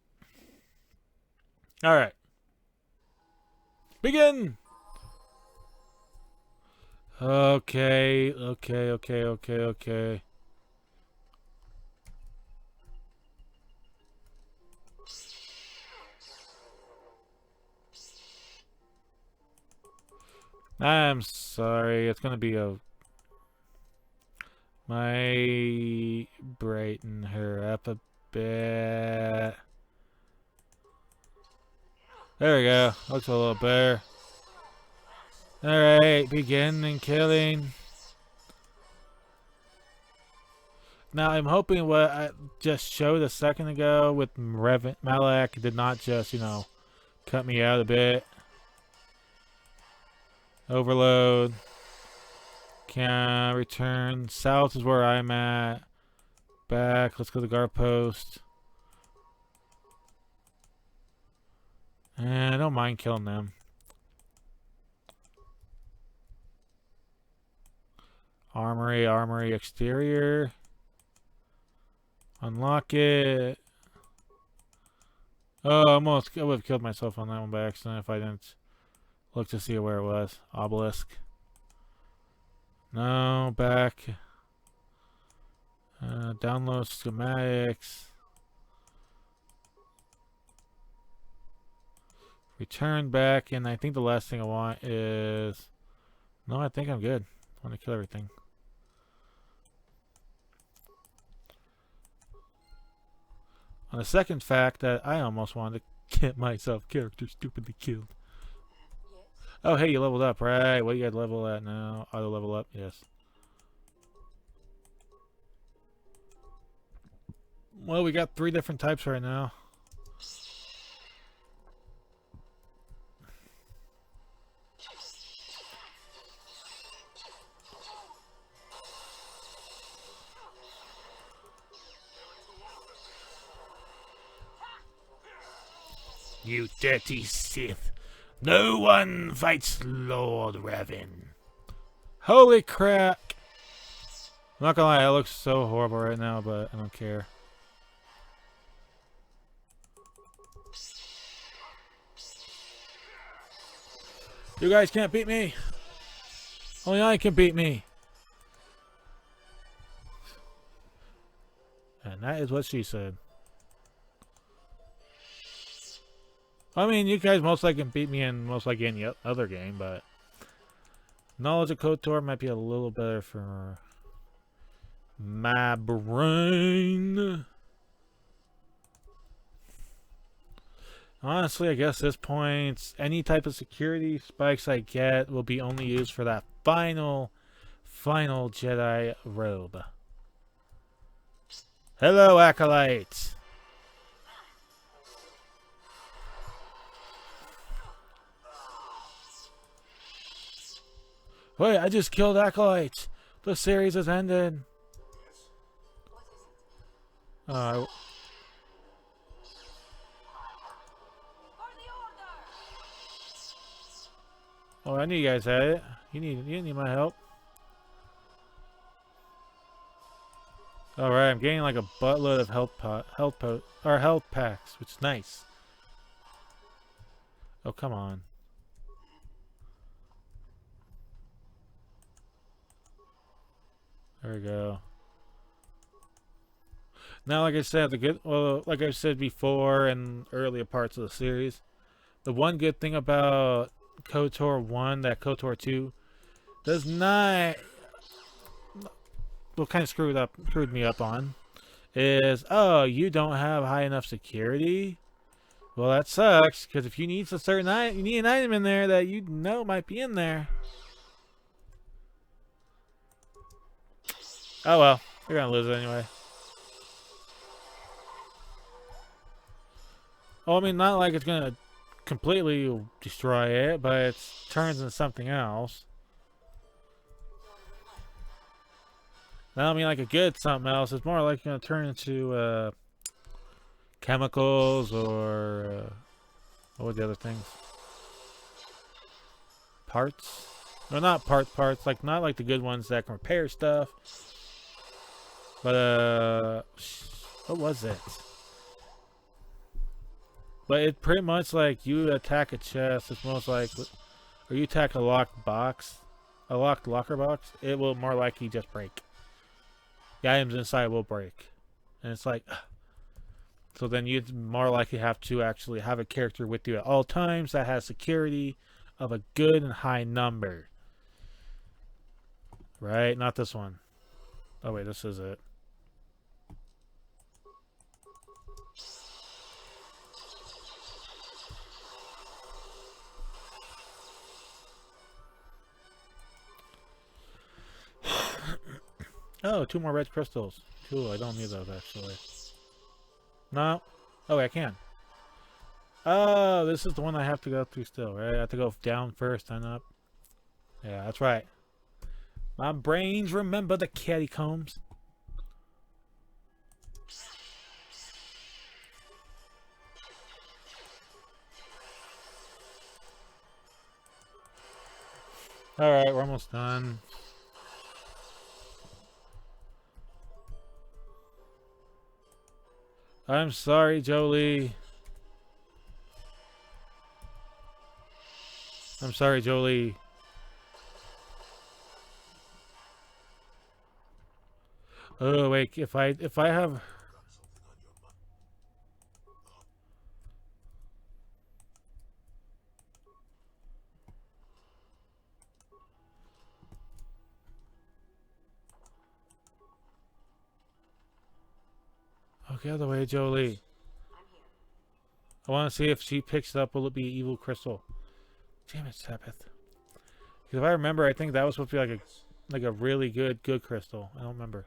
Alright. Begin! Okay. I'm sorry, it's gonna be might brighten her up a bit. There we go, looks a little better. Alright, begin killing. Now I'm hoping what I just showed a second ago with Malak did not just, cut me out a bit. Overload. Can return. South is where I'm at. Back. Let's go to the guard post. And I don't mind killing them. Armory exterior. Unlock it. Oh, I would have killed myself on that one by accident if I didn't look to see where it was. Obelisk. No, back. Download schematics. Return back, and I think the last thing I want is... No, I think I'm good. I want to kill everything. On the second fact that I almost wanted to get myself character stupidly killed. Oh, hey, you leveled up, right? What do you got level at now? Auto level up, yes. Well, we got 3 different types right now. You dirty Sith. No one fights Lord Revan. Holy crap. I'm not gonna lie, it looks so horrible right now, but I don't care. You guys can't beat me. Only I can beat me. And that is what she said. I mean, you guys most likely can beat me in most likely any other game, but knowledge of Kotor might be a little better for my brain. Honestly, I guess at this point, any type of security spikes I get will be only used for that final Jedi robe. Hello, Acolytes! Wait, I just killed acolytes. The series has ended. Uh, oh, I knew you guys had it. You need my help. All right, I'm getting like a buttload of health packs, which is nice. Oh, come on. There we go. Now, like I said, like I said before in earlier parts of the series, the one good thing about KOTOR 1 that KOTOR 2 does not, well, kind of screwed me up on, is, oh, you don't have high enough security? Well, that sucks, because if you need a certain item, you need an item in there that you know might be in there. Oh well, you're gonna lose it anyway. Well, I mean, not like it's gonna completely destroy it, but it turns into something else. I don't mean like a good something else. It's more like gonna turn into chemicals or what were the other things? Parts? No, not parts. Like not like the good ones that can repair stuff. But what was it? But it pretty much like you attack a chest. It's most like, or you attack a locked box, a locked locker box. It will more likely just break. The items inside will break, and it's like, so then you'd more likely have to actually have a character with you at all times that has security of a good and high number. Right? Not this one. Oh wait, this is it. Oh, 2 more red crystals. Cool, I don't need those actually. No? Oh, I can. Oh, this is the one I have to go through still, right? I have to go down first, then up. Yeah, that's right. My brains remember the catacombs. Alright, we're almost done. I'm sorry, Jolie. I'm sorry, Jolie. Oh wait, if I have. Okay, other way, Jolie. I want to see if she picks it up. Will it be evil crystal? Damn it, Sabbath. Because if I remember, I think that was supposed to be like a really good crystal. I don't remember.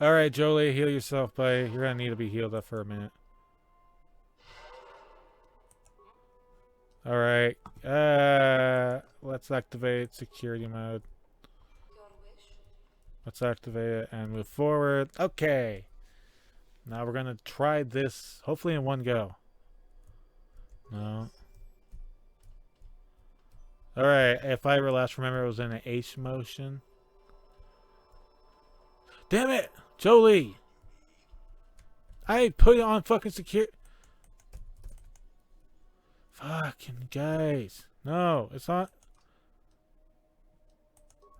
Alright, Jolie, heal yourself, buddy. You're gonna need to be healed up for a minute. Alright. Let's activate security mode. Let's activate it and move forward. Okay. Now we're gonna try this, hopefully in one go. No. Alright, if I last remember, it was in an H motion. Damn it! Jolie! I put it on fucking secure. Fucking guys. No, it's not.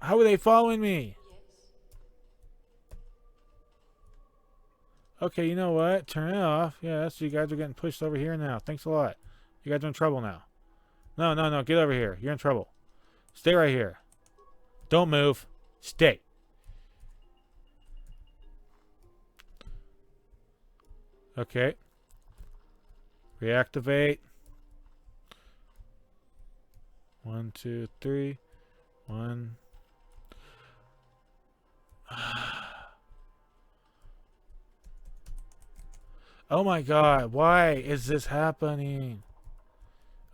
How are they following me? Okay, you know what? Turn it off. Yeah, so you guys are getting pushed over here now. Thanks a lot. You guys are in trouble now. No. Get over here. You're in trouble. Stay right here. Don't move. Stay. Okay. Reactivate. 1 1, 2, 3. 1. Oh my god, why is this happening?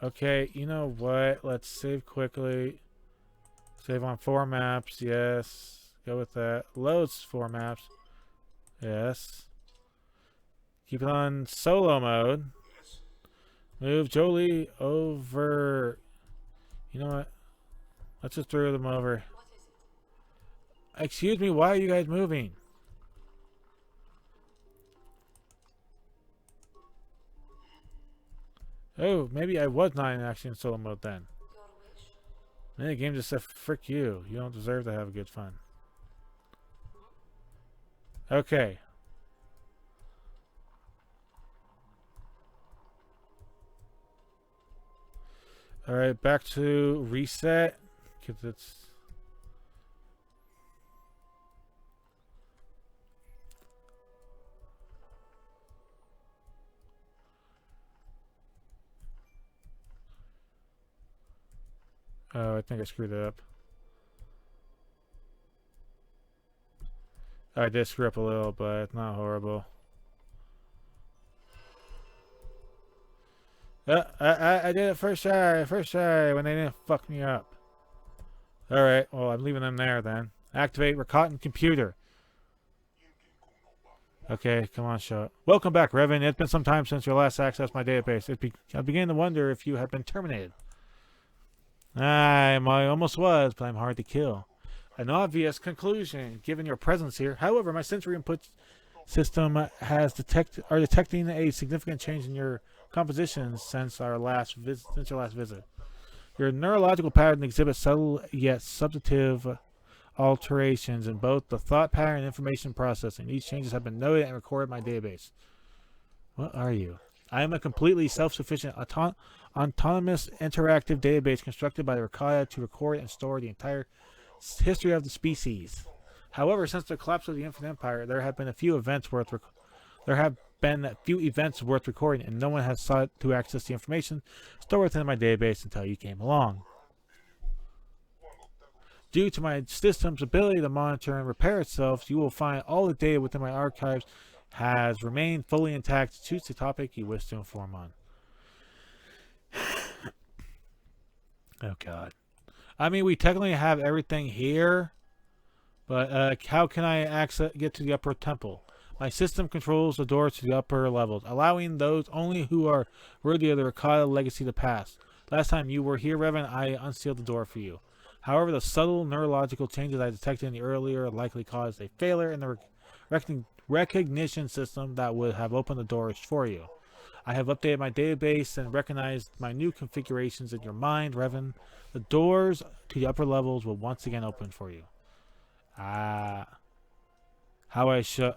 Okay, you know what? Let's save quickly. Save on 4 maps, yes. Go with that. Loads 4 maps. Yes. Keep it on solo mode. Move Jolie over. You know what? Let's just throw them over. Excuse me, why are you guys moving? Oh, maybe I was not in action solo mode then. Then the game just said, frick you. You don't deserve to have good fun. Okay. Alright, back to reset. Because it's... Oh, I think I screwed it up. I did screw up a little, but it's not horrible. I did it first try, when they didn't fuck me up. Alright, well, I'm leaving them there then. Activate Recotton computer. Okay, come on, show it. Welcome back, Revan. It's been some time since you last accessed my database. I began to wonder if you had been terminated. I almost was, but I'm hard to kill. An obvious conclusion, given your presence here. However, my sensory input system are detecting a significant change in your composition since your last visit. Your neurological pattern exhibits subtle yet substantive alterations in both the thought pattern and information processing. These changes have been noted and recorded in my database. What are you? I am a completely self-sufficient, autonomous, interactive database constructed by the Rakaya to record and store the entire history of the species. However, since the collapse of the Infinite Empire, there have been a few events worth recording, and no one has sought to access the information stored within my database until you came along. Due to my system's ability to monitor and repair itself, you will find all the data within my archives has remained fully intact. Choose the topic you wish to inform on. Oh god. I mean, we technically have everything here, but how can I get to the upper temple? My system controls the doors to the upper levels, allowing those only who are worthy of the Rakata legacy to pass. Last time you were here, Revan, I unsealed the door for you. However, the subtle neurological changes I detected in the earlier likely caused a failure in the recognition system that would have opened the doors for you. I have updated my database and recognized my new configurations in your mind, Revan. The doors to the upper levels will once again open for you. How I should...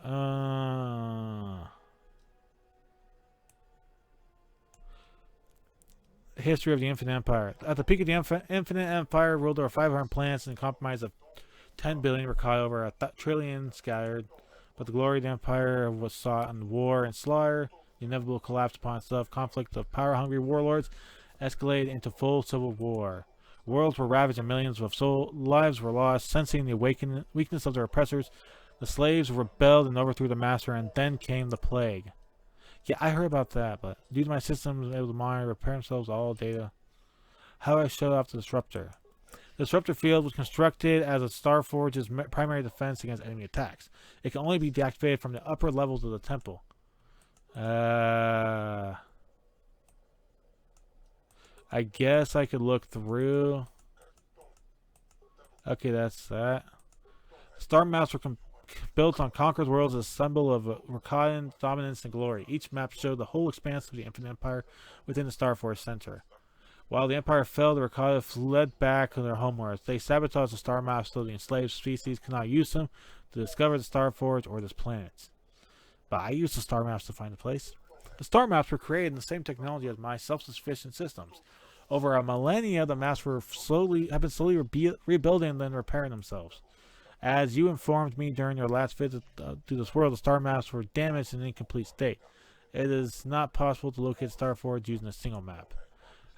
History of the Infinite Empire. At the peak of the Infinite Empire, ruled over 500 planets and compromised of 10 billion Rakai over a trillion scattered. But the glory of the Empire was sought in war and slaughter. The inevitable collapse upon itself. Conflict of power-hungry warlords escalated into full civil war. Worlds were ravaged and millions of lives were lost. Sensing the weakness of their oppressors, the slaves rebelled and overthrew the master, and then came the plague. Yeah, I heard about that, but due to my systems able to monitor and repair themselves all data. How I shut off the disruptor. The disruptor field was constructed as a Starforge's primary defense against enemy attacks. It can only be deactivated from the upper levels of the temple. I guess I could look through. Okay, that's that. Star maps were built on conquered worlds as a symbol of Rakatan dominance and glory. Each map showed the whole expanse of the Infinite Empire within the Starforge center. While the Empire fell, the Rakata fled back to their homeworlds. They sabotaged the star maps so the enslaved species could not use them to discover the Starforge or this planet. But I used the star maps to find the place. The star maps were created in the same technology as my self-sufficient systems. Over a millennia, the maps have been slowly rebuilding and then repairing themselves. As you informed me during your last visit to this world, the star maps were damaged in an incomplete state. It is not possible to locate Starforge using a single map.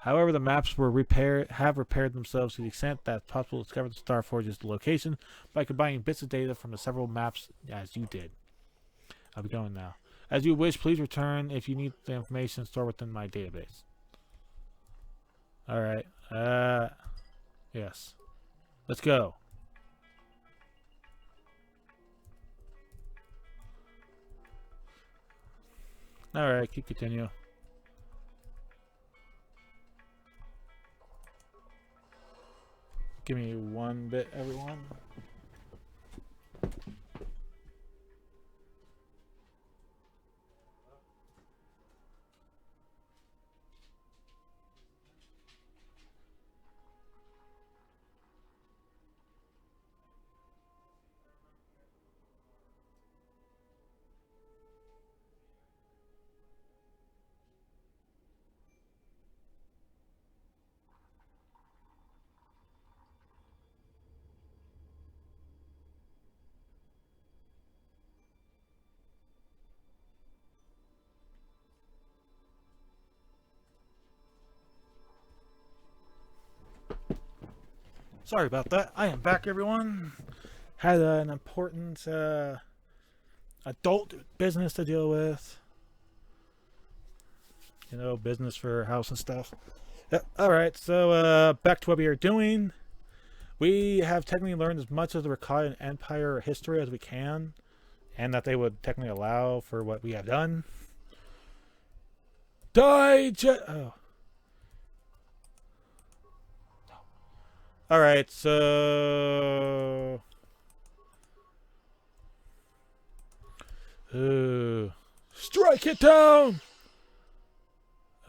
However, the maps have repaired themselves to the extent that it's possible to discover the Star Forge's location by combining bits of data from the several maps as you did. I'll be going now. As you wish, please return if you need the information stored within my database. Alright. Yes. Let's go. Alright, keep continue. Give me one bit, everyone. Sorry about that. I am back, everyone. Had an important adult business to deal with. You know, business for house and stuff. Alright, so back to what we are doing. We have technically learned as much of the Rakatan Empire history as we can, and that they would technically allow for what we have done. Oh. Alright, so... Ooh. Strike it down!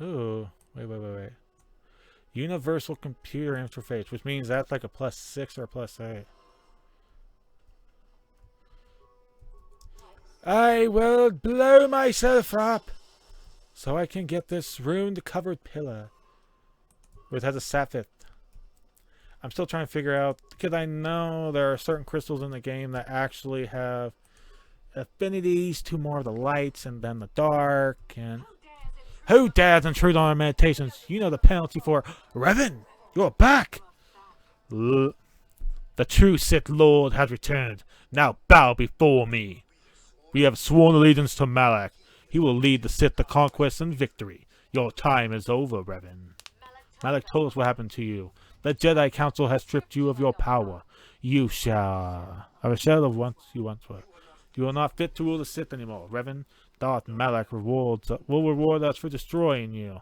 Ooh. Wait. Universal computer interface, which means that's like a +6 or a +8. I will blow myself up so I can get this ruined covered pillar. It has a sapphire. I'm still trying to figure out, because I know there are certain crystals in the game that actually have affinities to more of the lights and then the dark. And who dares intrude on our meditations? You know the penalty for Revan. You're back. The true Sith Lord has returned. Now bow before me. We have sworn allegiance to Malak. He will lead the Sith to conquest and victory. Your time is over, Revan. Malak told us what happened to you. The Jedi Council has stripped you of your power. You shall have a shadow of once you once were. You are not fit to rule the Sith anymore, Revan. Darth Malak will reward us for destroying you.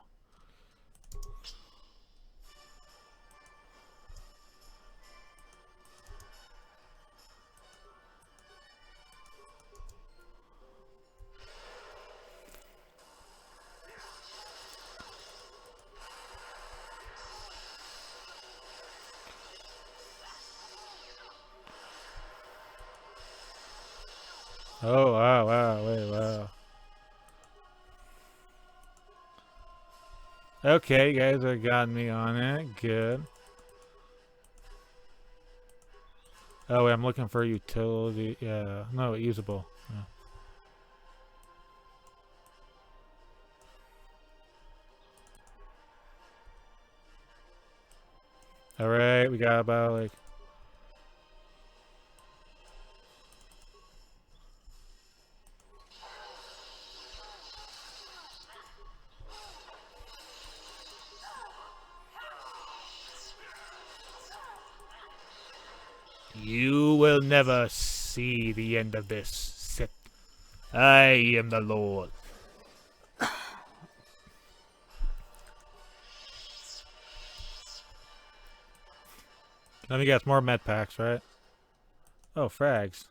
Oh, wow. Okay, you guys have got me on it. Good. Oh, wait, I'm looking for utility. Yeah, no, usable. Yeah. Alright, we got about like... You will never see the end of this, Sith. I am the Lord. Let me guess, more med packs, right? Oh, frags.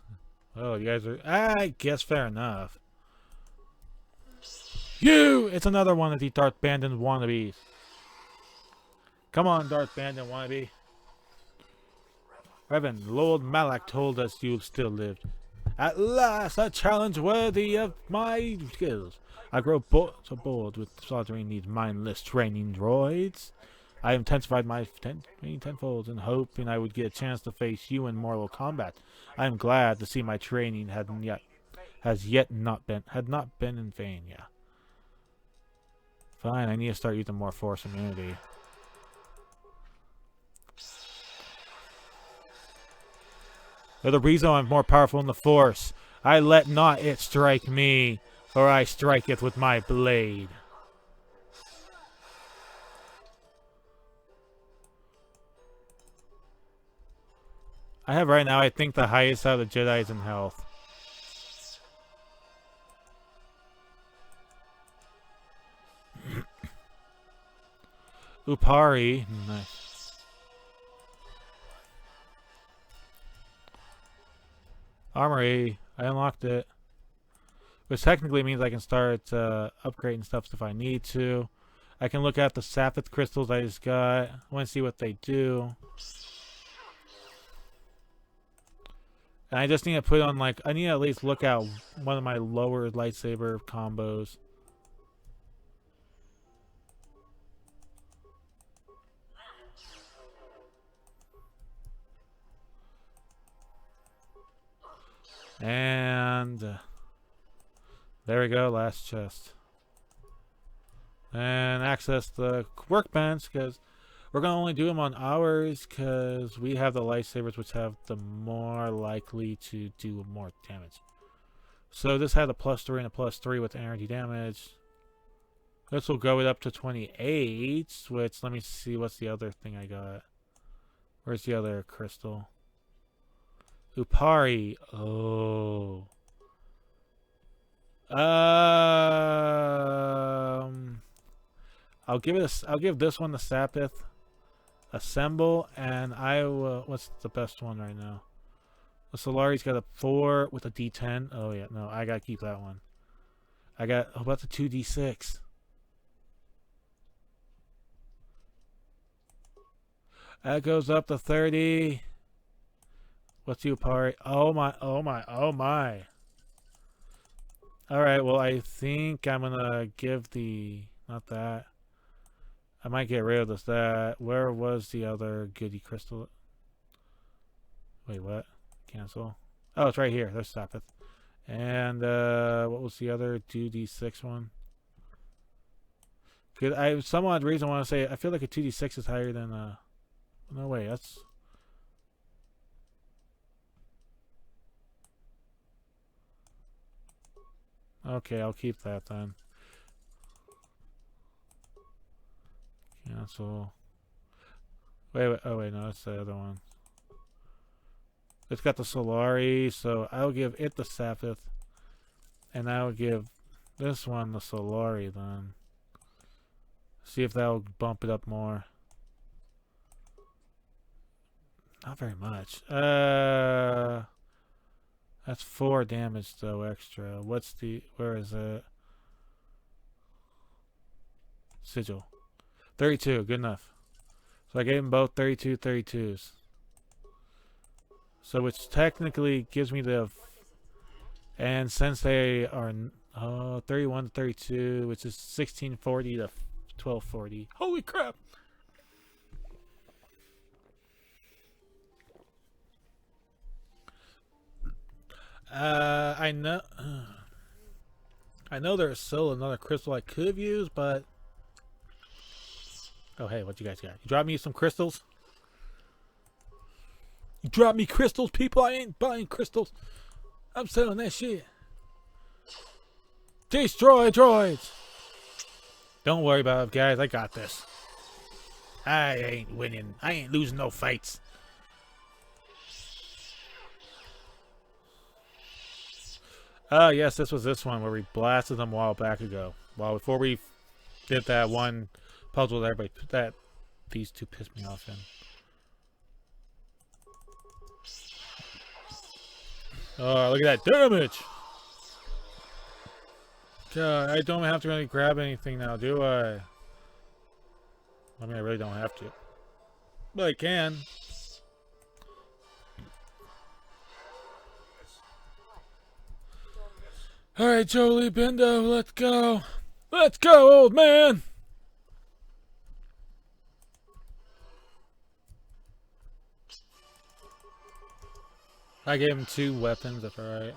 Oh, you guys are... I guess fair enough. You! It's another one of these Darth Bandit wannabes. Come on, Darth Bandit wannabe. Revan, Lord Malak told us you still lived. At last, a challenge worthy of my skills. I grow bored with slaughtering these mindless training droids. I intensified my training tenfold in hoping I would get a chance to face you in mortal combat. I am glad to see my training had not been in vain. Yeah. Fine, I need to start using more force immunity. They're the reason I'm more powerful in the force. I let not it strike me, or I strike it with my blade. I have right now, I think, the highest out of the Jedis in health. Upari. Nice. Armory. I unlocked it. Which technically means I can start upgrading stuff if I need to. I can look at the Saphith crystals I just got. I want to see what they do. And I just need to put on, like, I need to at least look at one of my lower lightsaber combos. And there we go, last chest. And access the workbench, because we're going to only do them on ours, because we have the lightsabers which have the more likely to do more damage. So this had a +3 and a +3 with energy damage. This will go it up to 28, which, let me see, what's the other thing I got? Where's the other crystal? Upari. Oh. I'll give this one the Saphith. Assemble, and I will. What's the best one right now? The Solari's got a 4 with a D10. Oh yeah, no, I gotta keep that one. I got. How about the 2D6? That goes up to 30. What's you, Upari? Oh my, oh my, oh my. Alright, well, I think I'm gonna give the... Not that. I might get rid of this, that. Where was the other goody crystal? Wait, what? Cancel. Oh, it's right here. There's Saphith. And, what was the other 2D6 one? Good. I, for some odd reason, I want to say, I feel like a 2D6 is higher than, no way, that's... Okay, I'll keep that then. Cancel. Wait, oh wait, no, that's the other one. It's got the Solari, so I'll give it the Saphith. And I'll give this one the Solari then. See if that'll bump it up more. Not very much. That's 4 damage though extra. What's the... Where is it? Sigil. 32. Good enough. So I gave them both 32 32s. So which technically gives me the... And since they are 31 to 32, which is 1640 to 1240. Holy crap! I know there's still another crystal I could have used, but... Oh, hey, what you guys got? You drop me some crystals? You drop me crystals, people? I ain't buying crystals. I'm selling that shit. Destroy droids! Don't worry about it, guys. I got this. I ain't winning. I ain't losing no fights. Yes, this was this one where we blasted them a while back ago. Well, before we did that one puzzle that everybody that these two pissed me off in. Oh, look at that damage! God, I don't have to really grab anything now, do I? I mean, I really don't have to. But I can. Alright, Jolie Bindo, let's go. Let's go, old man! I gave him 2 weapons, that's alright.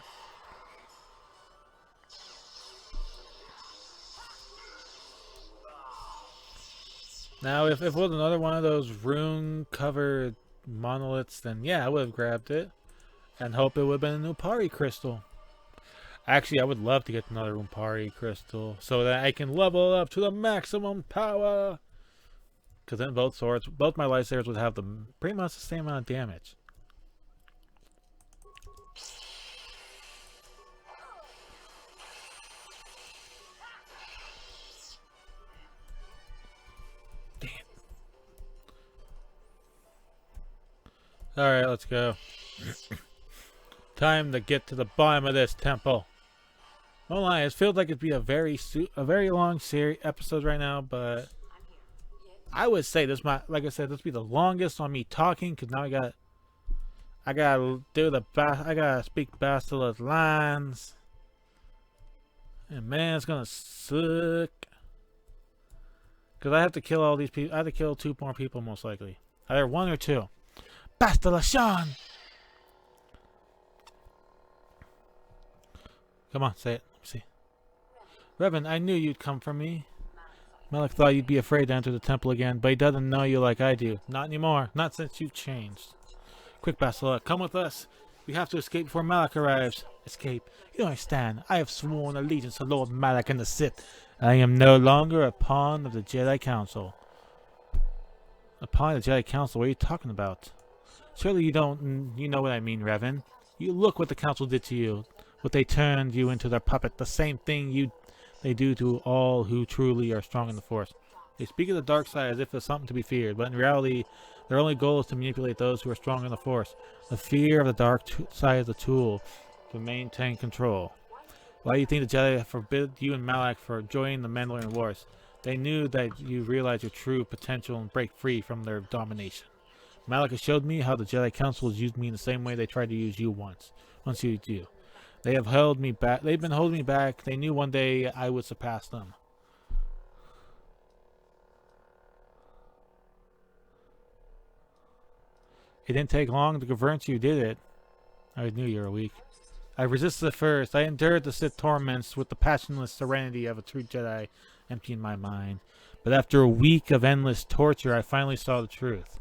Now, if it was another one of those rune-covered monoliths, then yeah, I would have grabbed it and hope it would have been a new Pari crystal. Actually, I would love to get another Umpari crystal so that I can level up to the maximum power. Because then both my lightsabers would have pretty much the same amount of damage. Damn. Alright, let's go. Time to get to the bottom of this temple. Don't lie, it feels like it'd be a very long episode right now, but I would say this might, like I said, this be the longest on me talking because now I gotta speak Bastila's lines, and man, it's gonna suck because I have to kill all these people. I have to kill 2 more people most likely, either 1 or 2. Bastila Shan. Come on, say it. Let me see. Revan, I knew you'd come for me. Malak thought you'd be afraid to enter the temple again, but he doesn't know you like I do. Not anymore. Not since you've changed. Quick, Bastila, come with us. We have to escape before Malak arrives. Escape? You don't understand. I have sworn allegiance to Lord Malak and the Sith. I am no longer a pawn of the Jedi Council. A pawn of the Jedi Council? What are you talking about? Surely you know what I mean, Revan. You look what the Council did to you. What they turned you into their puppet. The same thing they do to all who truly are strong in the Force. They speak of the dark side as if it's something to be feared, but in reality, their only goal is to manipulate those who are strong in the Force. The fear of the dark side is a tool to maintain control. Why do you think the Jedi forbid you and Malak from joining the Mandalorian Wars? They knew that you realize your true potential and break free from their domination. Malak has showed me how the Jedi Council has used me in the same way they tried to use you once you do. They have held me back. They've been holding me back. They knew one day I would surpass them. It didn't take long to convince you, did it? I knew you were weak. I resisted at first. I endured the Sith torments with the passionless serenity of a true Jedi emptying my mind. But after a week of endless torture, I finally saw the truth.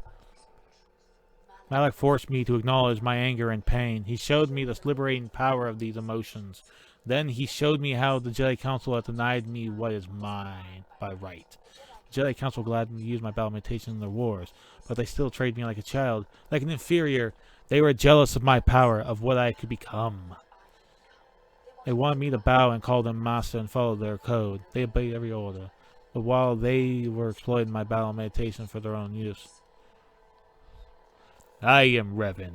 Malak forced me to acknowledge my anger and pain. He showed me the liberating power of these emotions. Then he showed me how the Jedi Council had denied me what is mine by right. The Jedi Council gladly used my battle meditation in their wars, but they still treated me like a child, like an inferior. They were jealous of my power, of what I could become. They wanted me to bow and call them master and follow their code. They obeyed every order, but while they were exploiting my battle meditation for their own use. I am Revan,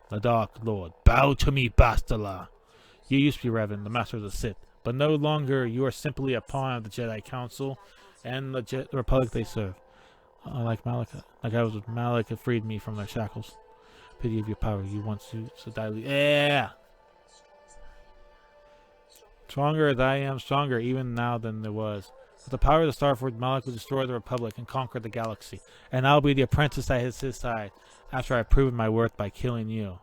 the Dark Lord. Bow to me, Bastila. You used to be Revan, the Master of the Sith, but no longer. You are simply a pawn of the Jedi Council and the Republic they serve. Like I was with Malak, it freed me from their shackles. Pity of your power you once used so dilute. Yeah. Stronger as I am, stronger even now than there was. With the power of the Star Forge, Malak will destroy the Republic and conquer the galaxy, and I'll be the apprentice at his side after I've proven my worth by killing you.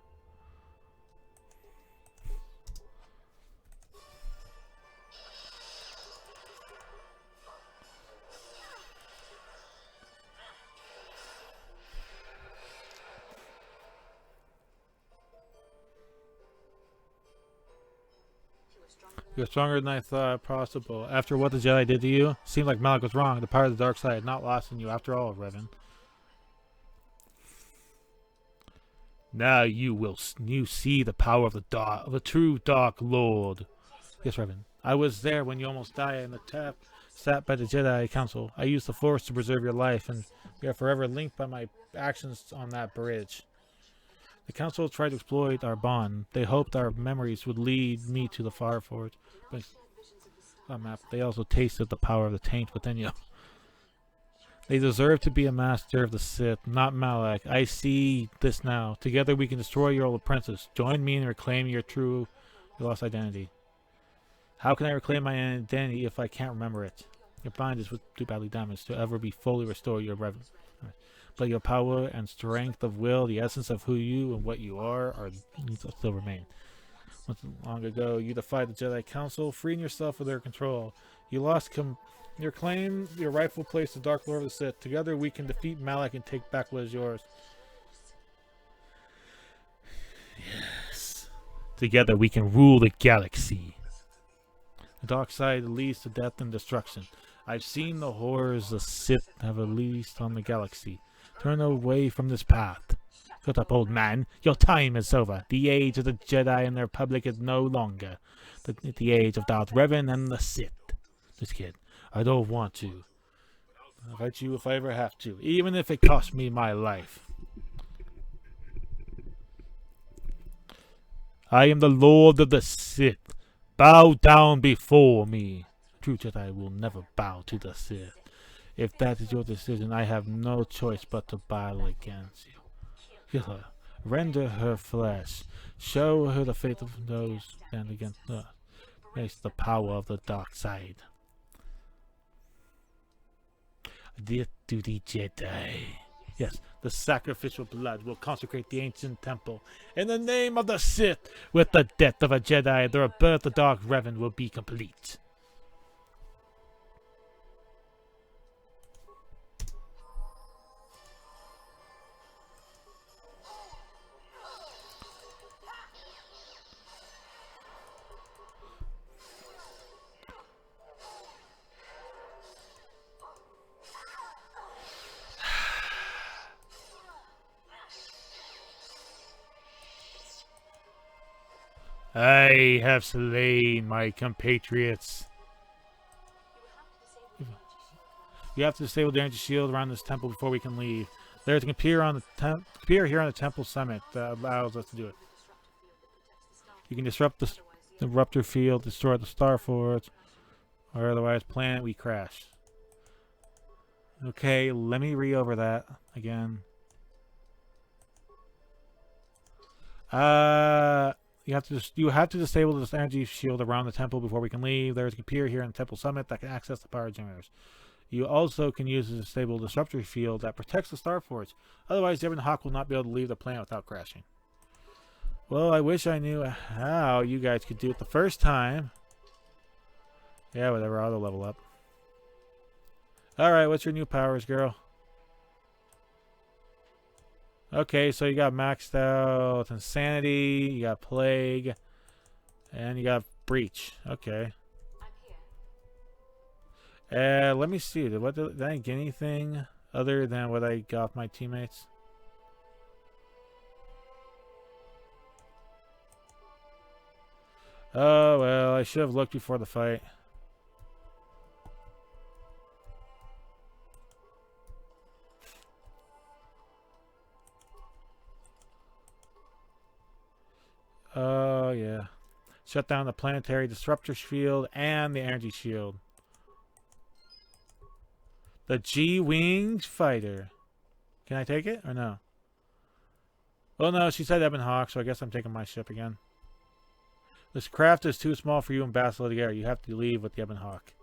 You're stronger than I thought possible. After what the Jedi did to you, seemed like Malak was wrong. The power of the dark side had not lost in you after all, Revan. Now you see the power of the true Dark Lord. Yes, Revan. I was there when you almost died in the tap sat by the Jedi Council. I used the Force to preserve your life, and we are forever linked by my actions on that bridge. The Council tried to exploit our bond. They hoped our memories would lead me to the Fire Forge. But they also tasted the power of the taint within you. They deserve to be a master of the Sith, not Malak. I see this now. Together we can destroy your old apprentice. Join me in reclaiming your lost identity. How can I reclaim my identity if I can't remember it? Your mind is too badly damaged to ever be fully restored. But your power and strength of will, the essence of who you and what you are still remain. Once long ago, you defied the Jedi Council, freeing yourself of their control. You lost Claim your rightful place as Dark Lord of the Sith. Together we can defeat Malak and take back what is yours. Yes. Together we can rule the galaxy. The dark side leads to death and destruction. I've seen the horrors the Sith have released on the galaxy. Turn away from this path. Shut up, old man. Your time is over. The age of the Jedi and the Republic is no longer. The age of Darth Revan and the Sith. Just kid. I don't want to. I'll fight you if I ever have to, even if it costs me my life. I am the Lord of the Sith. Bow down before me. True Jedi will never bow to the Sith. If that is your decision, I have no choice but to battle against you. Kill her. Render her flesh. Show her the fate of those who stand against us. Face the power of the dark side. Death to the Jedi. Yes, the sacrificial blood will consecrate the ancient temple. In the name of the Sith, with the death of a Jedi, the rebirth of Dark Revan will be complete. I have slain my compatriots. You have to disable the energy shield around this temple before we can leave. There's an appear here on the temple summit that allows us to do it. You can disrupt the disruptor field, destroy the star forge, or otherwise plan we crash. Okay, let me re-over that again. You have to disable this energy shield around the temple before we can leave. There's a computer here in the temple summit that can access the power generators. You also can use the disable disruptor field that protects the star forge. Otherwise, the Ebon Hawk will not be able to leave the planet without crashing. Well, I wish I knew how you guys could do it the first time. Yeah, whatever. I'll level up. Alright, what's your new powers, girl? Okay, so you got maxed out Insanity, you got Plague, and you got Breach. Okay. Let me see. Did I get anything other than what I got off my teammates? Oh, well, I should have looked before the fight. Oh, yeah. Shut down the planetary disruptor shield and the energy shield. The G-Wings fighter. Can I take it or no? Well, no, she said Ebon Hawk, so I guess I'm taking my ship again. This craft is too small for you and Bastila to get. You have to leave with the Ebon Hawk.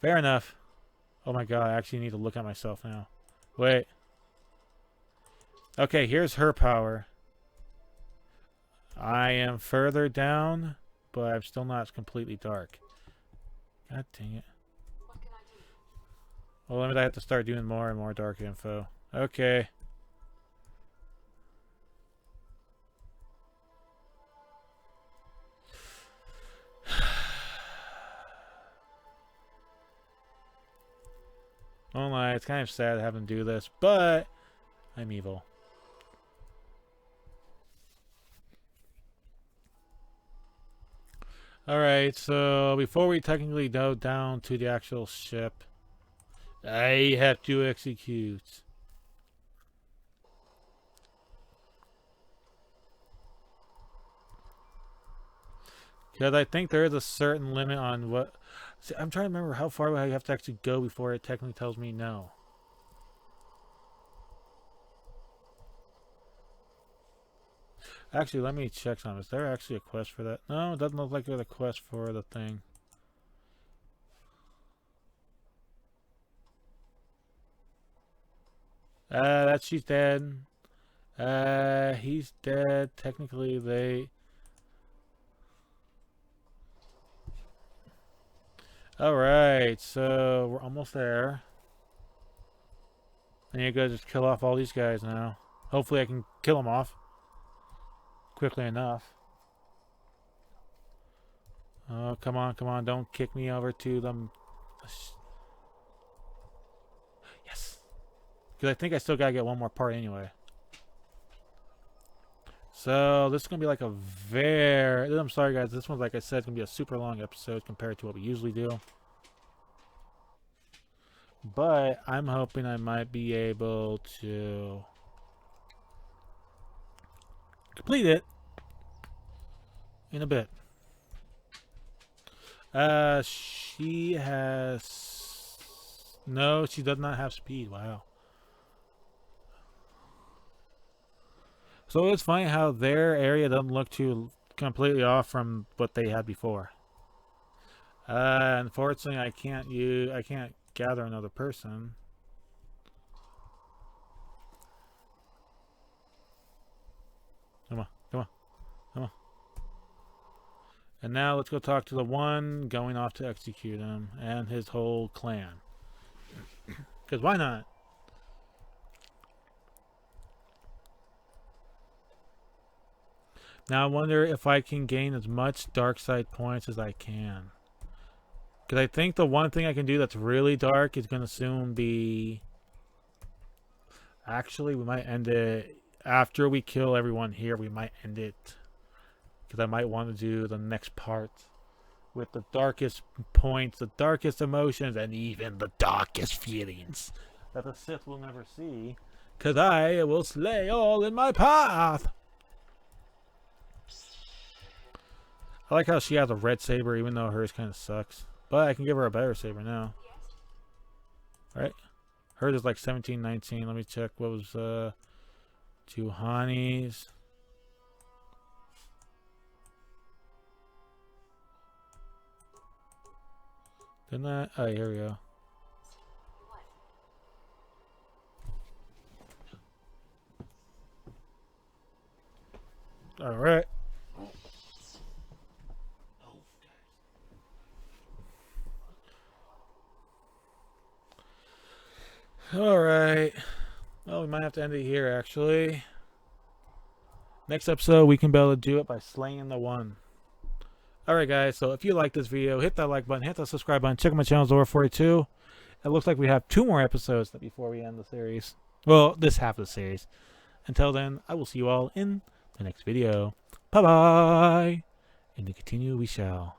Fair enough. Oh my god, I actually need to look at myself now. Wait. Okay, here's her power. I am further down, but I'm still not completely dark. God dang it. Well, I have to start doing more and more dark info. Okay. Oh my, it's kind of sad having to do this, but I'm evil. Alright, so before we technically go down to the actual ship, I have to execute. Because I think there is a certain limit on what... See, I'm trying to remember how far I have to actually go before it technically tells me no. Actually, let me check something. Is there actually a quest for that? No, it doesn't look like there's a quest for the thing. She's dead. He's dead. Technically, they... Alright, so we're almost there. I need to go just kill off all these guys now. Hopefully I can kill them off quickly enough. Oh, come on, come on. Don't kick me over to them. Yes. Because I think I still got to get one more part anyway. So this is going to be like a very... I'm sorry, guys. This one's, like I said, going to be a super long episode compared to what we usually do. But I'm hoping I might be able to complete it in a bit. She has... No, she does not have speed. Wow. So it's funny how their area doesn't look too completely off from what they had before. Unfortunately, I can't gather another person. Come on, come on, come on. And now let's go talk to the one going off to execute him and his whole clan. Because why not? Now I wonder if I can gain as much dark side points as I can. Because I think the one thing I can do that's really dark is going to soon be... Actually, we might end it... After we kill everyone here, we might end it. Because I might want to do the next part with the darkest points, the darkest emotions, and even the darkest feelings that the Sith will never see. Because I will slay all in my path. I like how she has a red saber, even though hers kind of sucks. But I can give her a better saber now. Right? Hers is like 17, 19. Let me check. What was, Juhani's? Didn't I? Oh, here we go. Alright. Alright. Well, we might have to end it here, actually. Next episode, we can be able to do it by slaying the one. Alright, guys. So if you like this video, hit that like button, hit that subscribe button, check out my channel, Zora42. It looks like we have 2 more episodes before we end the series. Well, this half of the series. Until then, I will see you all in the next video. Bye-bye. And to continue, we shall.